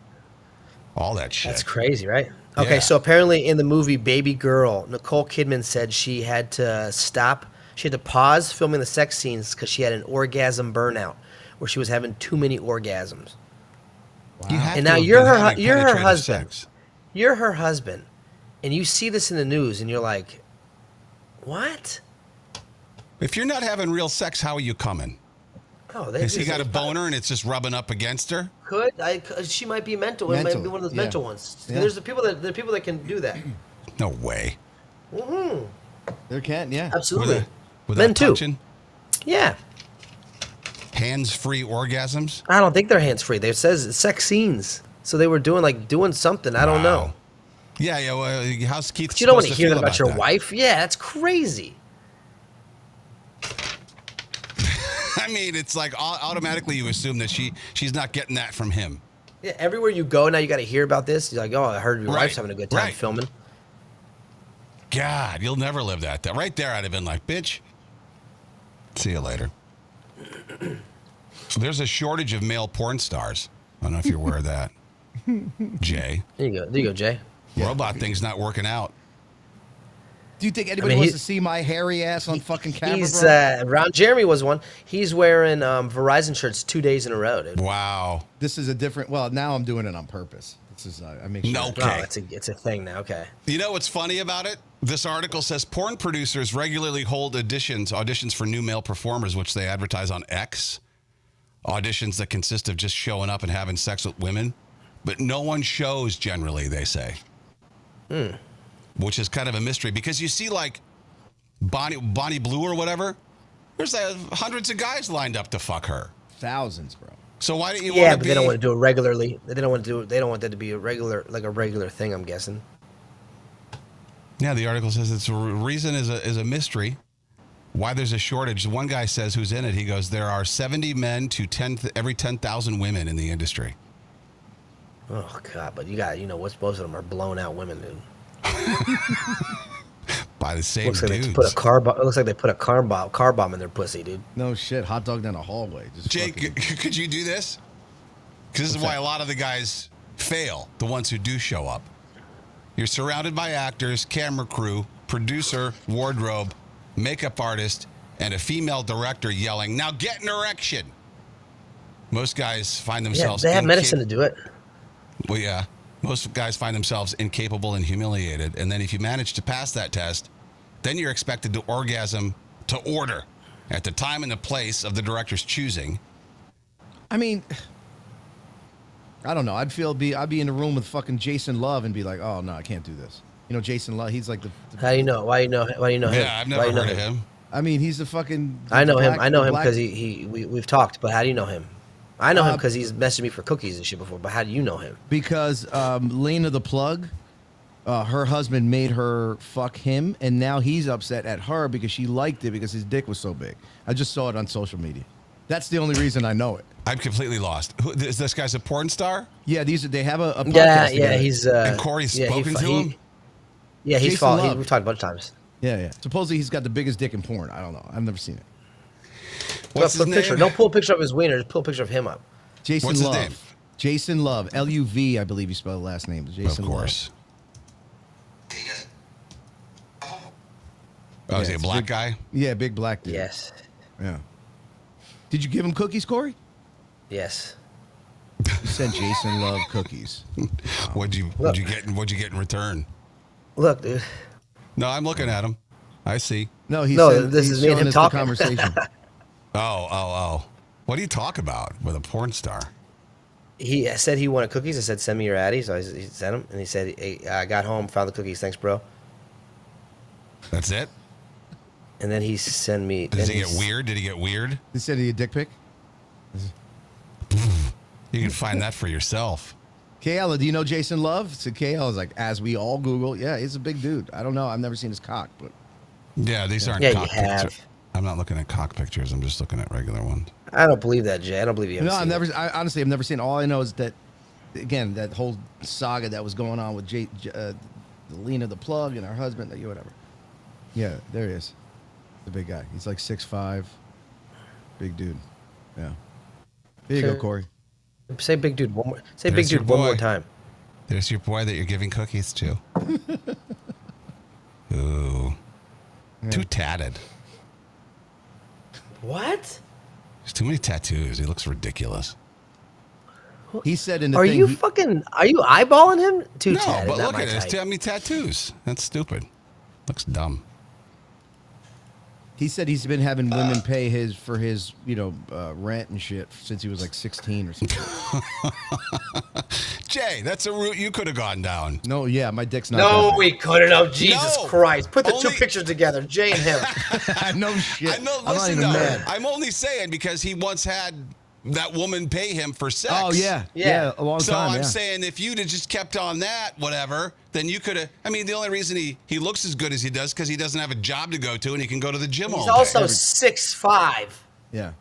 all that shit. That's crazy, right? Okay, Yeah. so apparently in the movie Baby Girl, Nicole Kidman said she had to stop. She had to pause filming the sex scenes because she had an orgasm burnout, where she was having too many orgasms. You have And to now have you're been her having you're her penetrative husband. sex. You're her husband, and you see this in the news, and you're like, what? If you're not having real sex, how are you coming? Oh, Has he got a boner and it's just rubbing up against her? She might be mental. It might be Mental, one of those yeah. mental ones. Yeah. There's the people that can do that. No way. there can, yeah. Absolutely. Without Men too. touching? Yeah. hands-free orgasms. I don't think they're hands free. It says sex scenes, so they were doing something. I don't know. Wow. Yeah. Well, how's Keith? But you don't want supposed to hear feel that about your that? wife. Yeah, that's crazy. I mean, it's like automatically you assume that she's not getting that from him. Yeah, everywhere you go now, you got to hear about this. You're like, oh, I heard your Right, wife's having a good time right. filming. God, you'll never live that. Right there, I'd have been like, bitch. See you later. There's a shortage of male porn stars. I don't know if you're aware of that. Jay. There you go, Jay. Robot thing's not working out. Do you think anybody wants to see my hairy ass on fucking camera, He's bro? Ron Jeremy was one. He's wearing Verizon shirts 2 days in a row, dude. Wow. This is a different. Well, now I'm doing it on purpose. This is I make sure. No. Oh, Okay. it's a thing now. Okay. You know what's funny about it? This article says porn producers regularly hold auditions for new male performers, which they advertise on X. Auditions that consist of just showing up and having sex with women, but no one shows generally, they say. Which is kind of a mystery because you see like Bonnie Blue or whatever, there's hundreds of guys lined up to fuck her. Thousands, bro. So why don't you Yeah, want to but be... they don't want to do it regularly. They don't want to do it. They don't want that to be a regular thing, I'm guessing. Yeah, the article says its reason is a mystery. Why there's a shortage. One guy says who's in it. He goes, there are 70 men to every 10,000 women in the industry. Oh God, but most of them are blown out women, dude. By the same Looks like dudes. they put a car bomb. It looks like they put a car bomb in their pussy, dude. No shit. Hot dog down the hallway. Just Jake, fucking- could you do this? Because this is why a lot of the guys fail, the ones who do show up. You're surrounded by actors, camera crew, producer, wardrobe, makeup artist, and a female director yelling, now get an erection. Most guys find Yeah, themselves... they have medicine to do it. Well, yeah. Most guys find themselves incapable and humiliated. And then if you manage to pass that test, then you're expected to orgasm to order at the time and the place of the director's choosing. I mean, I don't know. I'd be in the room with fucking Jason Love and be like, oh no, I can't do this. You know, Jason Love. He's like the How do you know? Why do you know him? Yeah, I've Why never do you know heard of him. I mean, he's the fucking. I know him. black- I know him black- because we've talked. But how do you know him? I know him because he's messaged me for cookies and shit before. But how do you know him? Because Lena the Plug, her husband made her fuck him, and now he's upset at her because she liked it because his dick was so big. I just saw it on social media. That's the only reason I know it. I'm completely lost. Is this guy's a porn star? Yeah, they have a podcast. Yeah, together. he's. And Corey's spoken to him? Yeah, he's Jason followed. Love. We've talked a bunch of times. Yeah. Supposedly he's got the biggest dick in porn. I don't know. I've never seen it. What's his Put a picture. name? Don't pull a picture of his wiener. Just pull a picture of him up. Jason What's his Love. name? Jason Love. Luv, I believe you spell the last name. Jason Of course. Oh, is he a it's black big- guy? Love. Yeah, big black dude. Yes. Yeah. Did you give him cookies, Corey? Yes. You sent Jason Love cookies. What'd you get in return? Look, dude. No, I'm looking at him. I see. No, This he's is me and showing him us the talking. conversation. Oh. What do you talk about with a porn star? He said he wanted cookies. I said, send me your Addy. So he sent them. And he said, hey, I got home, found the cookies. Thanks, bro. That's it? And then he sent me. Does then he get he's- weird? Did he get weird? They said he a dick pic. You can find that for yourself. KL, do you know Jason Love? So KL is like, as we all Google, yeah, he's a big dude. I don't know. I've never seen his cock, but Yeah, these aren't Yeah, you cock have. pictures. I'm not looking at cock pictures. I'm just looking at regular ones. I don't believe that, Jay. I don't believe you. no, Haven't seen it. honestly, I've never seen. All I know is that, again, that whole saga that was going on with Lena the Plug and her husband, whatever. Yeah, there he is, the big guy. He's like 6'5", big dude. Yeah. There you go, Okay. Corey. Say big dude one more. Say There's big your dude one boy. more time. There's your boy that you're giving cookies to. Ooh. Too tatted. What? There's too many tattoos. He looks ridiculous. He said in the Are thing. you Are you eyeballing him? Too No, tatted. but not look my at it. There's type. too many tattoos. That's stupid. Looks dumb. He said he's been having women pay for his rent and shit since he was like 16 or something. Jay, that's a route you could have gone down. No, yeah, my dick's not. No, that we couldn't. Oh, Jesus No. Christ! Put the two Only- pictures together, Jay and him. big. No shit. I know. I'm not Listen, even though, mad. I'm only saying because he once had that woman pay him for sex. Oh yeah, Yeah. a long So time. I'm yeah. saying if you'd have just kept on that, whatever, then you could have. I mean, the only reason he looks as good as he does because he doesn't have a job to go to and he can go to the gym all He's day. also 6'5". Yeah,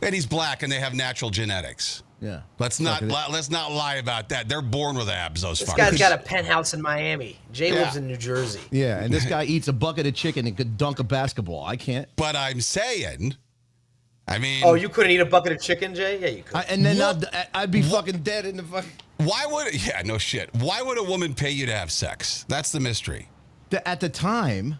And he's black and they have natural genetics. yeah. Let's not Fuck it. let's not lie about that. They're born with abs. Those This fuckers. guy's got a penthouse in Miami. Jay Yeah. lives in New Jersey. Yeah, and this guy eats a bucket of chicken and could dunk a basketball. I can't. But I'm saying, I mean, Oh, you couldn't eat a bucket of chicken, Jay? Yeah, you could. And then What? I'd be fucking dead in the fucking. why would? Yeah, no shit. Why would a woman pay you to have sex? That's the mystery. At the time,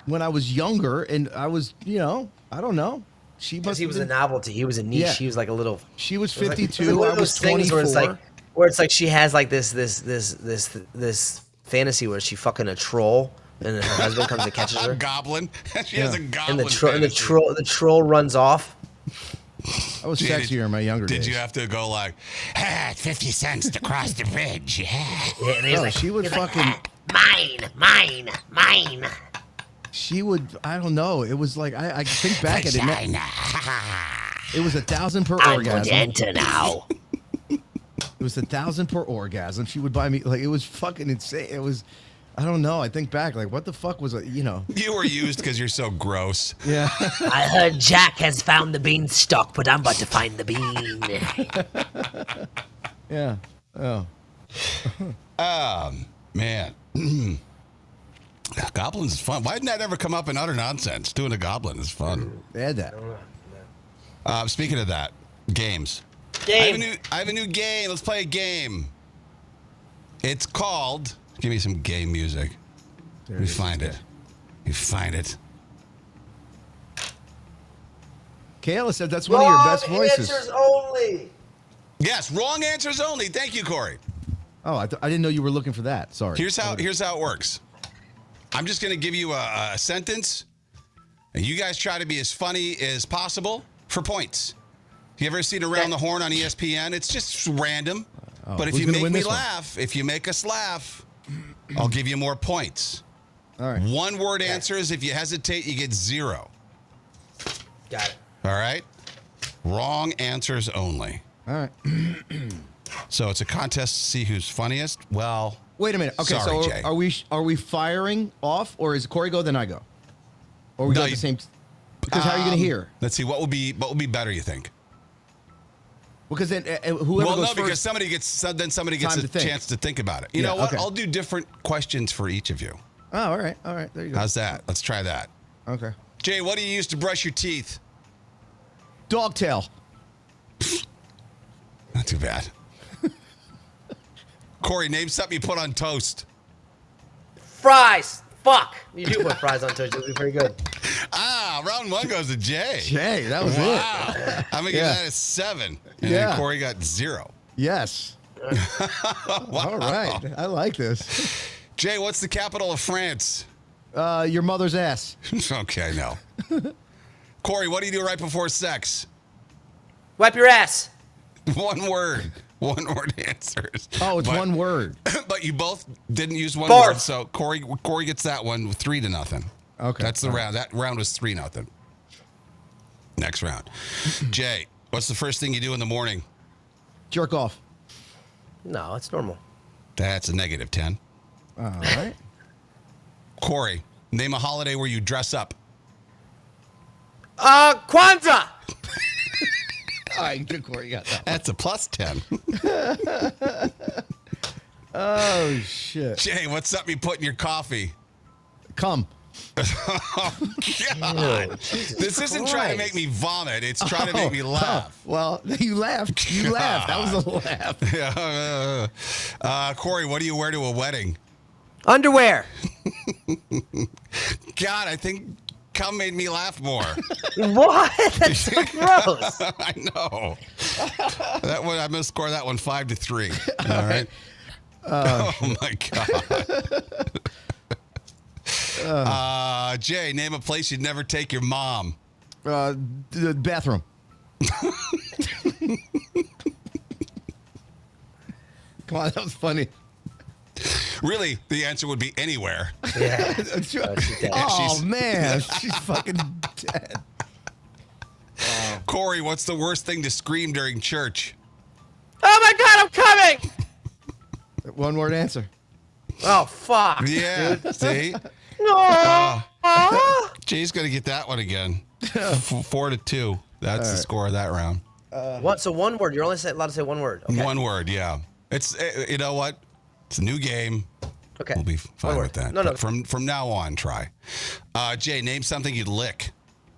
when I was younger, and I was, I don't know. She Because must. he was a novelty. He was a niche. Yeah. He was like a little. She was it was like- 52. it was like one I of was those things 24. where it's like she has like this fantasy where she fucking a troll and then her husband comes and catches A her goblin. She has a and goblin. the fantasy. troll runs off. I was Gee, sexier in my younger days. Did you have to go like, 50 cents to cross the bridge? Yeah. Yeah, and he's No, like, she would he's like, fucking. Mine. She would. I don't know. It was like I think back at it. It was 1,000 per I'm going to orgasm. enter now. It was 1,000 per orgasm. She would buy me like it was fucking insane. It was. I don't know. I think back like what the fuck was it? You were used because you're so gross. Yeah. I heard Jack has found the beanstalk, but I'm about to find the bean. Yeah. Oh. Man. Goblins is fun. Why didn't that ever come up in utter nonsense? Doing a goblin is fun. They had that. Speaking of that, games. Game. I have a new game. Let's play a game. It's called. Give me some game music. Let me find it. You find it. Kayla said that's one of your best voices. Answers only. Yes, wrong answers only. Thank you, Corey. Oh, I didn't know you were looking for that. Sorry. Here's how it works. I'm just going to give you a sentence, and you guys try to be as funny as possible for points. You ever seen Around the Horn on ESPN? It's just random. But if who's you gonna make win me this one? laugh, if you make us laugh, I'll give you more points. All right. One word answers. If you hesitate, you get 0. Got it. All right? Wrong answers only. All right. So it's a contest to see who's funniest. Well, Wait a minute. Okay, Sorry, so Jay. are we firing off, or is Corey go then I go? Or we No, go at the same? Because how are you going to hear? let's see what would be better. You think? Because then whoever Well, goes no, because first. somebody gets Time a to think. chance to think about it. You Yeah, know what? okay. I'll do different questions for each of you. Oh, all right. There you go. How's that? Let's try that. Okay. Jay, what do you use to brush your teeth? Dog tail. Not too bad. Corey, name something you put on toast. Fries. Fuck. You do put fries on toast. You'll be pretty good. Round 1 goes to Jay. Jay, that was it. Wow. I'm going to give Yeah. that a 7. And Yeah. then Corey got 0. Yes. All right. I like this. Jay, what's the capital of France? Your mother's ass. Okay, no. Corey, what do you do right before sex? Wipe your ass. One word. One word answers. Oh, it's But- one word. But you both didn't use one Barf. word, so Corey gets that one with 3-0. Okay. That's the round. That round was 3-0. Next round. Jay, what's the first thing you do in the morning? Jerk off. No, it's normal. That's a -10. All right. Corey, name a holiday where you dress up. Kwanzaa. All right, good Corey got that. That's a +10. Oh shit. Jay, what's something you put in your coffee? Come. God. This isn't trying to make me vomit. It's trying to make me laugh. Well, you laughed. You laughed. That was a laugh. Corey, what do you wear to a wedding? Underwear. God, I think cum made me laugh more. What? That's so gross. I know. That one, I'm gonna score that one 5-3. All right. Oh my God. Jay, name a place you'd never take your mom. The bathroom. Come on, that was funny. Really, the answer would be anywhere. Yeah. Oh, She's- man, she's fucking dead. Corey, what's the worst thing to scream during church? Oh my God, I'm coming! One word answer. Oh fuck. Yeah, see? No. Jay's going to get that one again. 4-2. That's the score of that round. What? So one word. You're only allowed to say one word. Okay. One word, yeah. It's you know what? It's a new game. Okay. We'll be fine One with word. that. No. But from now on, try. Jay, name something you'd lick.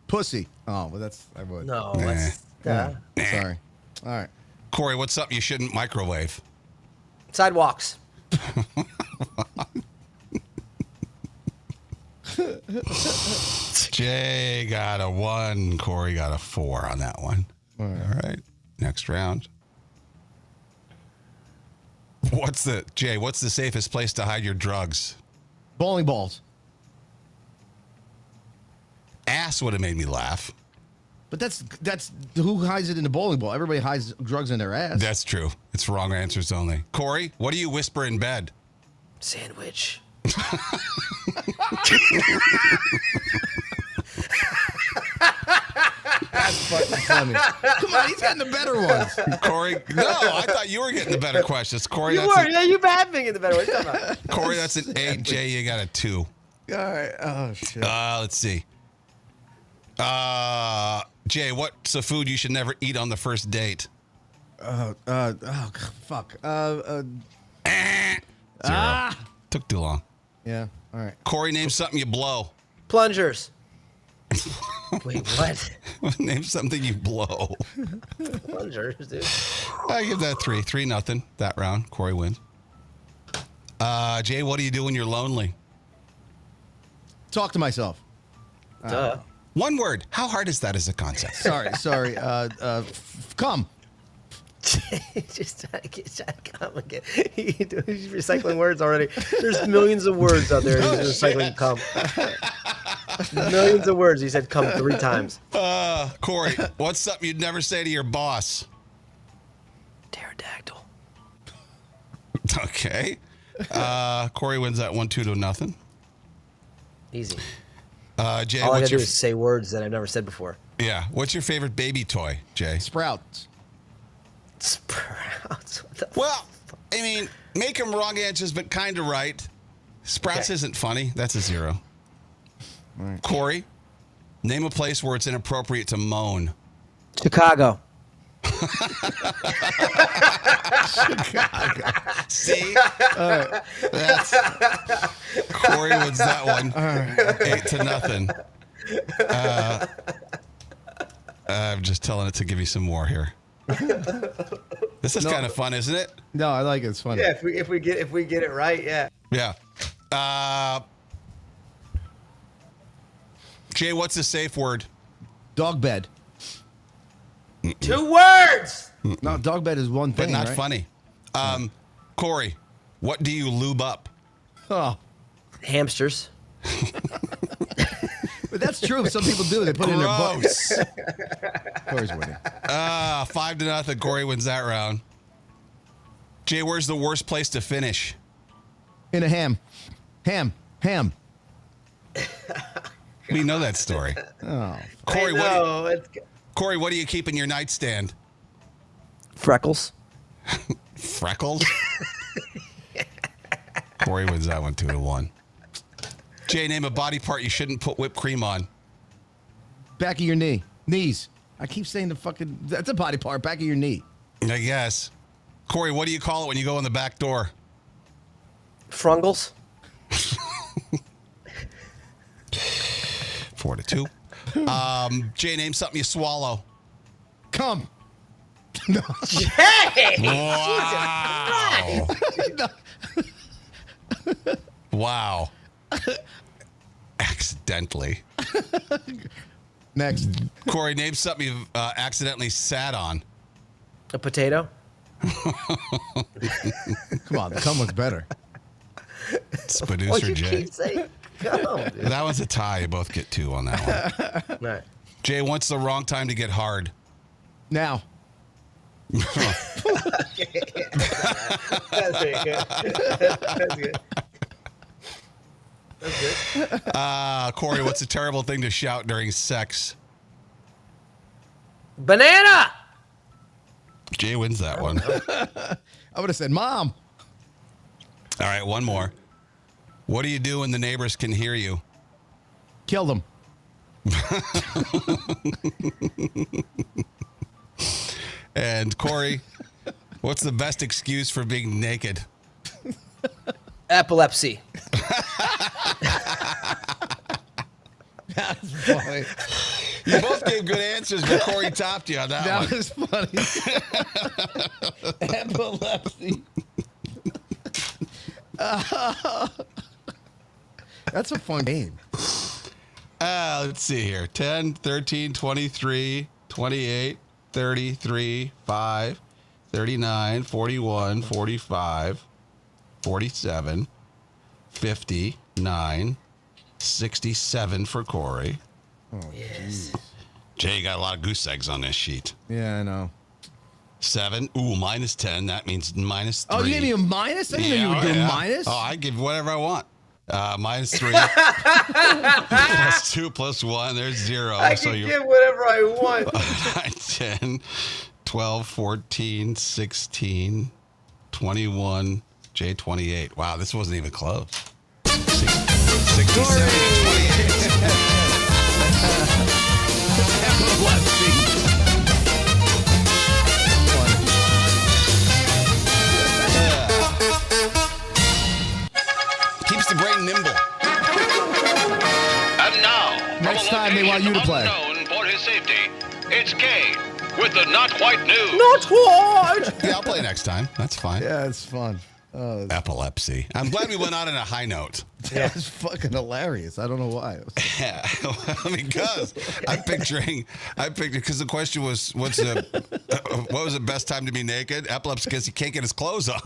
Pussy. Oh, well, I would. No. Nah. That's, Sorry. All right. Corey, what's something you shouldn't microwave? Sidewalks. Jay got a 1. Corey got a 4 on that one. All right. Next round. What's the safest place to hide your drugs? Bowling balls. Ass would have made me laugh. But that's who hides it in the bowling ball? Everybody hides drugs in their ass. That's true. It's wrong answers only. Corey, what do you whisper in bed? Sandwich. That's fucking funny. Come on, he's getting the better ones. Corey, no, I thought you were getting the better questions. Corey, You that's were. Yeah, you have been in the better. What are you talking about? Corey, that's an 8. Jay, you got a 2. All right. Oh shit. Let's see. Jay, what's a food you should never eat on the first date? Fuck. 0. Took too long. Yeah. All right. Corey, name something you blow. Plungers. Wait, what? Name something you blow. Plungers, dude. I give that 3. 3-0 that round. Corey wins. Jay, what do you do when you're lonely? Talk to myself. Duh. One word. How hard is that as a concept? Sorry. Come. Just trying to come again. He's recycling words already. There's millions of words out there. He's recycling come. Millions of words. He said come 3 times. Corey, what's something you'd never say to your boss? Pterodactyl. Okay. Corey wins that 1-2-0. Easy. Jay, All I what's gotta do your is say words that I've never said before. yeah? What's your favorite baby toy, Jay? Sprouts. Sprouts. What the Well, I mean, make them wrong answers, but kind of right. Sprouts Okay. isn't funny. That's a 0. Right. Corey, name a place where it's inappropriate to moan. Chicago. See? That's Corey wins that one. 8-0. I'm just telling it to give you some more here. This is kind of fun, isn't it? No, I like it. It's funny. Yeah, if we get it right, yeah. Yeah. Jay, what's the safe word? Dog bed. 2 words. No, dog bed is one But thing, not right? funny. Corey, what do you lube up? Oh, Hamsters. but that's true. Some people do. They put it in their butt. Gross. Corey's winning. 5-0. Corey wins that round. Jay, where's the worst place to finish? In a ham. Ham. We know that story. Oh, Corey, No, Corey, what do you keep in your nightstand? freckles. Freckles? Corey wins that one 2-1. Jay, name a body part you shouldn't put whipped cream on. back of your knee. Knees. I keep saying that's a body part. Back of your knee. I guess. Corey, what do you call it when you go in the back door? Frungles. 4-2. Jay, name something you swallow. Come. Hey! Wow. Wow. Accidentally. Next. Corey, name something you've accidentally sat on. A potato. Come on. The come one's better. It's What producer you Jay. keep saying? Come, dude. That one's a tie. You both get 2 on that one. All right. Jay, what's the wrong time to get hard? Now. That's very good. That's good. That's good. Corey, what's a terrible thing to shout during sex? Banana! Jay wins that one. I would have said, Mom. All right, one more. What do you do when the neighbors can hear you? Kill them. And Corey, what's the best excuse for being naked? Epilepsy. That's funny. You both gave good answers, but Corey topped you on that one. That was funny. Epilepsy. That's a fun game. Let's see here. 10, 13, 23, 28, 33, 5, 39, 41, 45, 47, 59, 67 for Corey. Yes. Jay, you got a lot of goose eggs on this sheet. Yeah, I know. 7. Ooh, minus 10. That means minus 3. Oh, you gave me a minus? I didn't know you were doing minus. Oh, I give whatever I want. Minus 3. Plus 2 plus 1. There's 0. I so can you're give whatever I want. 10, 12, 14, 16, 21, Jay 28. Wow, this wasn't even close. 67 to 28. Epilepsy. Keeps the brain nimble. And now, Next time they want you to play. Unknown for his safety, it's Kane with the not quite news. Not hard. Yeah, I'll play next time. That's fine. Yeah, it's fun. Oh, Epilepsy. I'm glad we went out on a high note. that's fucking hilarious. I don't know why. Yeah, because I'm picturing, because the question was, what was the best time to be naked? Epilepsy, because he can't get his clothes on.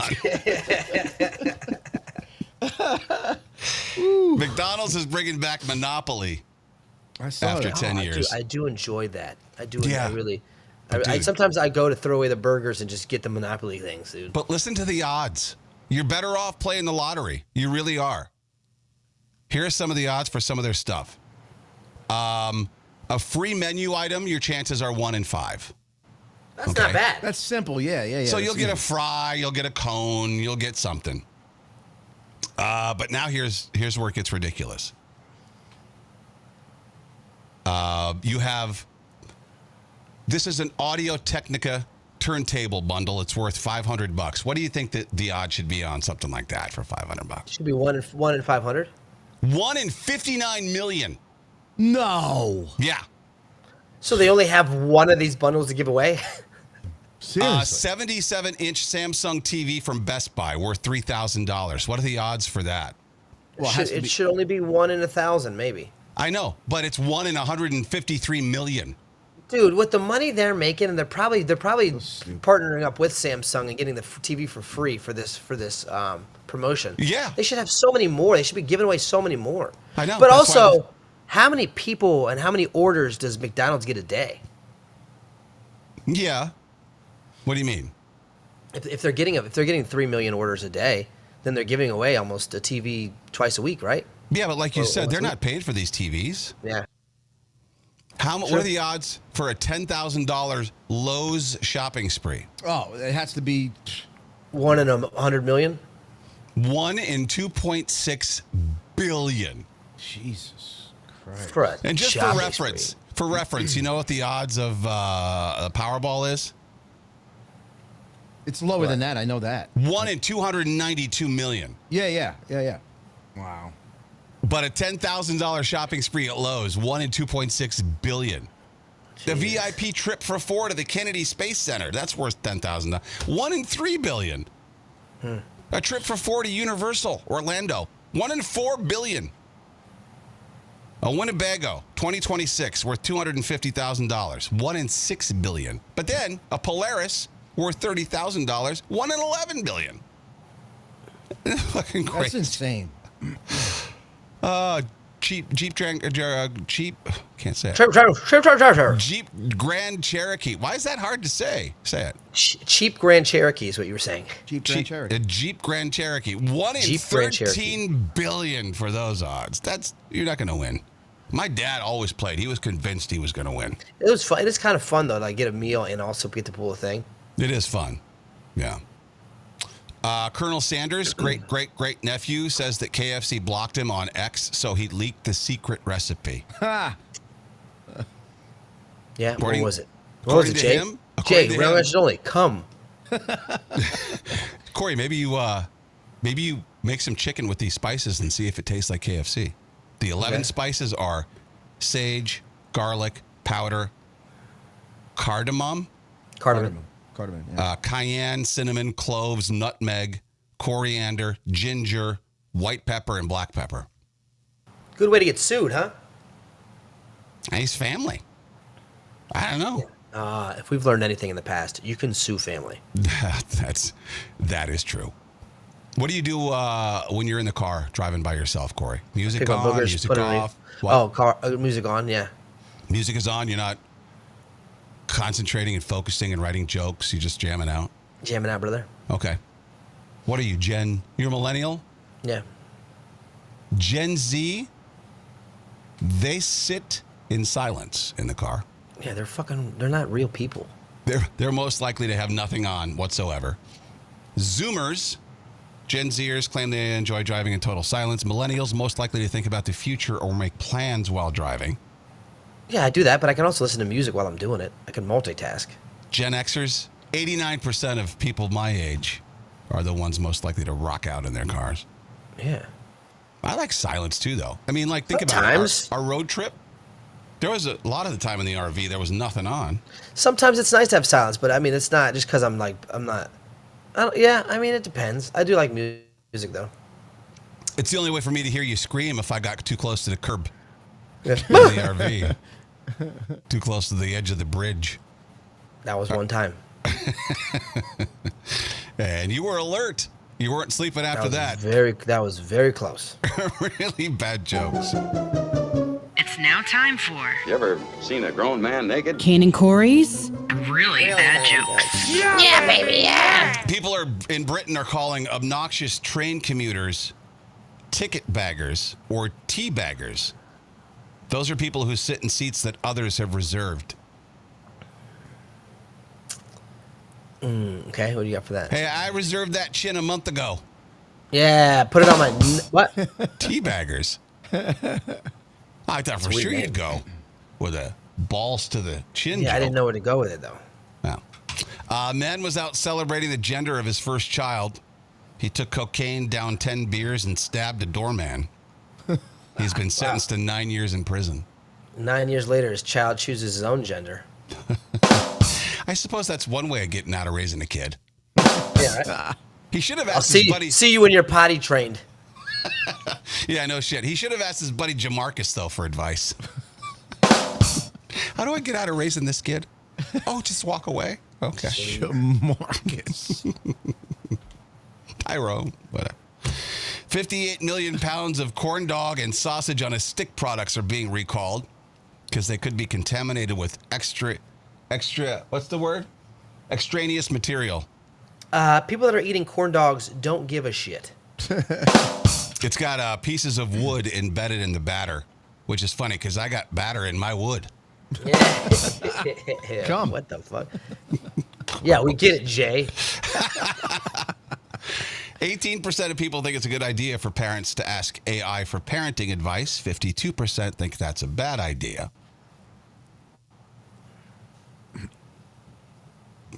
McDonald's is bringing back Monopoly I saw after that. 10 years. I do enjoy that. I do. Yeah. I really. Dude. Sometimes I go to throw away the burgers and just get the Monopoly things, dude. But listen to the odds. You're better off playing the lottery. You really are. Here are some of the odds for some of their stuff. A free menu item, your chances are 1 in 5. That's Okay. not bad. That's simple. Yeah. So you'll that's get a easy. fry, you'll get a cone, you'll get something. But now here's where it gets ridiculous. You have, this is an Audio-Technica turntable bundle. It's worth $500. What do you think that the odds should be on something like that for $500? Should be one in 500. 1 in 59 million. No. Yeah. So they only have one of these bundles to give away. Seriously. 77-inch Samsung TV from Best Buy worth $3,000. What are the odds for that? Well, It should only be 1 in 1,000, maybe. I know, but it's 1 in 153 million. Dude, with the money they're making, and they're probably partnering up with Samsung and getting the TV for free for this promotion. Yeah. They should have so many more. They should be giving away so many more. I know, But that's why also, how many people and how many orders does McDonald's get a day? Yeah. What do you mean? If they're getting 3 million orders a day, then they're giving away almost a TV twice a week, right? Yeah, but like you said, once they're a week. not paying for these TVs. Yeah. What are the odds for a $10,000 Lowe's shopping spree? Oh, it has to be. 1 in 100 million. 1 in 2.6 billion. Jesus Christ. For a And just for shopping reference, you know what the odds of a Powerball is? It's lower than that. I know that. 1 in 292 million. Yeah. Wow. But a $10,000 shopping spree at Lowe's, 1 in 2.6 billion. The VIP trip for 4 to the Kennedy Space Center, that's worth $10,000. 1 in 3 billion. A trip for 4 to Universal, Orlando, 1 in 4 billion. A Winnebago, 2026, worth $250,000, 1 in 6 billion. But then a Polaris, worth $30,000, 1 in 11 billion. Fucking That's crazy. insane. Jeep can't say it. Jeep Grand Cherokee. Why is that hard to say? Say it. Cheap Grand Cherokee is what you were saying. Jeep Grand Cherokee. A Jeep Grand Cherokee. 1 in Jeep Grand 13 billion for those odds. You're not going to win. My dad always played. He was convinced he was going to win. It was fun. It is kind of fun though, to like get a meal and also get to pull a thing. It is fun. Yeah. Colonel Sanders, great nephew, says that KFC blocked him on X, so he leaked the secret recipe. Yeah. According- what was it? What was it, to Jay? him- Jay, according to real him- message only. Come. Corey, maybe you make some chicken with these spices and see if it tastes like KFC. The 11 spices are sage, garlic, powder, cardamom, Cardamom. Yeah. cayenne, cinnamon, cloves, nutmeg, coriander, ginger, white pepper, and black pepper. Good way to get sued, huh? And he's family. I don't know. If we've learned anything in the past, you can sue family. That is true. What do you do when you're in the car driving by yourself, Corey? Music Pick up on, boogers, music put it in. off? What? Music on, yeah. Music is on. You're not concentrating and focusing and writing jokes. You're just jamming out. Jamming out, brother. Okay. What are you, Gen? You're a millennial? Yeah. Gen Z, they sit in silence in the car. Yeah, they're not real people. They're most likely to have nothing on whatsoever. Zoomers, Gen Zers claim they enjoy driving in total silence. Millennials most likely to think about the future or make plans while driving. Yeah, I do that, but I can also listen to music while I'm doing it. I can multitask. Gen Xers, 89% of people my age are the ones most likely to rock out in their cars. Yeah. I like silence too, though. I mean, like, think about Sometimes. it. Our road trip, there was a lot of the time in the RV, there was nothing on. Sometimes it's nice to have silence, but I mean, it's not just because I'm not. Yeah, I mean, it depends. I do like music, though. It's the only way for me to hear you scream if I got too close to the curb Yeah. in the RV. Too close to the edge of the bridge. That was one time. And you were alert. You weren't sleeping after that. That was very close. Really bad jokes. It's now time for You ever seen a grown man naked? Kane and Corey's really bad jokes. Yeah, baby, yeah. People in Britain are calling obnoxious train commuters ticket baggers or tea baggers. Those are people who sit in seats that others have reserved. Okay, what do you got for that? Hey, I reserved that chin a month ago. Yeah, put it on my... What? Tea baggers. I thought for weird sure name. you'd go with a balls to the chin Yeah, I joke. didn't know where to go with it, though. No. Man was out celebrating the gender of his first child. He took cocaine, downed 10 beers, and stabbed a doorman. He's been sentenced to 9 years in prison. 9 years later, his child chooses his own gender. I suppose that's one way of getting out of raising a kid. Yeah, right? He should have I'll asked his see, buddy. see you when you're potty trained. Yeah, no shit. He should have asked his buddy Jamarcus, though, for advice. How do I get out of raising this kid? Oh, just walk away? Okay. Marcus. Tyrone. Whatever. 58 million pounds of corn dog and sausage on a stick products are being recalled because they could be contaminated with extra, what's the word? Extraneous material. People that are eating corn dogs don't give a shit. It's got pieces of wood embedded in the batter, which is funny because I got batter in my wood. Yeah. Come. What the fuck? Yeah, we get it, Jay. 18% of people think it's a good idea for parents to ask AI for parenting advice. 52% think that's a bad idea.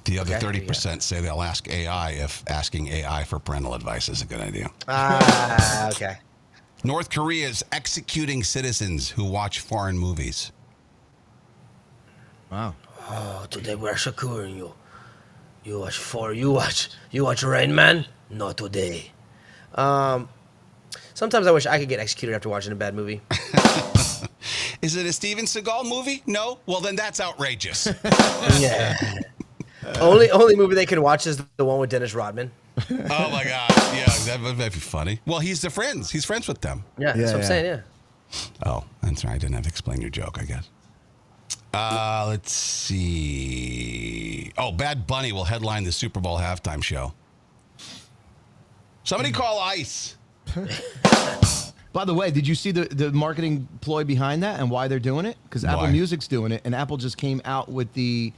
The other 30% say they'll ask AI if asking AI for parental advice is a good idea. Okay. North Korea is executing citizens who watch foreign movies. Wow. Oh, today we're securing you. You watch Rain Man? Not today. Sometimes I wish I could get executed after watching a bad movie. Is it a Steven Seagal movie? No? Well, then that's outrageous. Yeah. Only movie they can watch is the one with Dennis Rodman. Oh, my God. Yeah, that would be funny. Well, he's friends. He's friends with them. Yeah, that's what I'm saying. Yeah. Oh, that's right. I didn't have to explain your joke, I guess. Let's see. Oh, Bad Bunny will headline the Super Bowl halftime show. Somebody call ICE. By the way, did you see the marketing ploy behind that and why they're doing it? Because Apple Music's doing it, and Apple just came out with the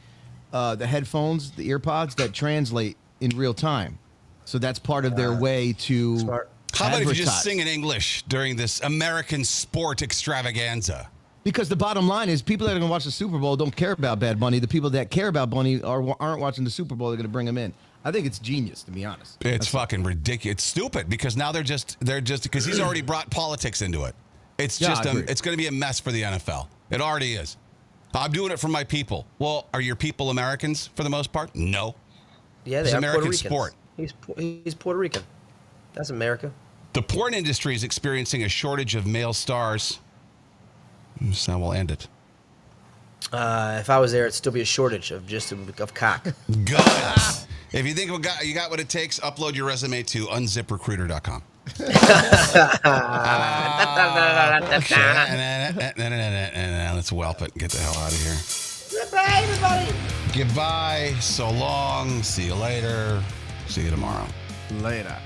headphones, the earpods that translate in real time. So that's part of their way to Smart. How about if you just advertise. sing in English during this American sport extravaganza? Because the bottom line is people that are going to watch the Super Bowl don't care about Bad Bunny. The people that care about Bunny aren't watching the Super Bowl. They're going to bring him in. I think it's genius, to be honest. It's fucking ridiculous. It's stupid because now they're just because he's already brought politics into it. It's just it's going to be a mess for the NFL. It already is. I'm doing it for my people. Well, are your people Americans for the most part? No. Yeah, It's they are American Puerto Ricans. sport. He's Puerto Rican. That's America. The porn industry is experiencing a shortage of male stars. So we'll end it. If I was there, it'd still be a shortage of cock. Good. If you think you got what it takes, upload your resume to unziprecruiter.com. Let's whelp it and get the hell out of here. Goodbye, everybody. Goodbye. So long. See you later. See you tomorrow. Later.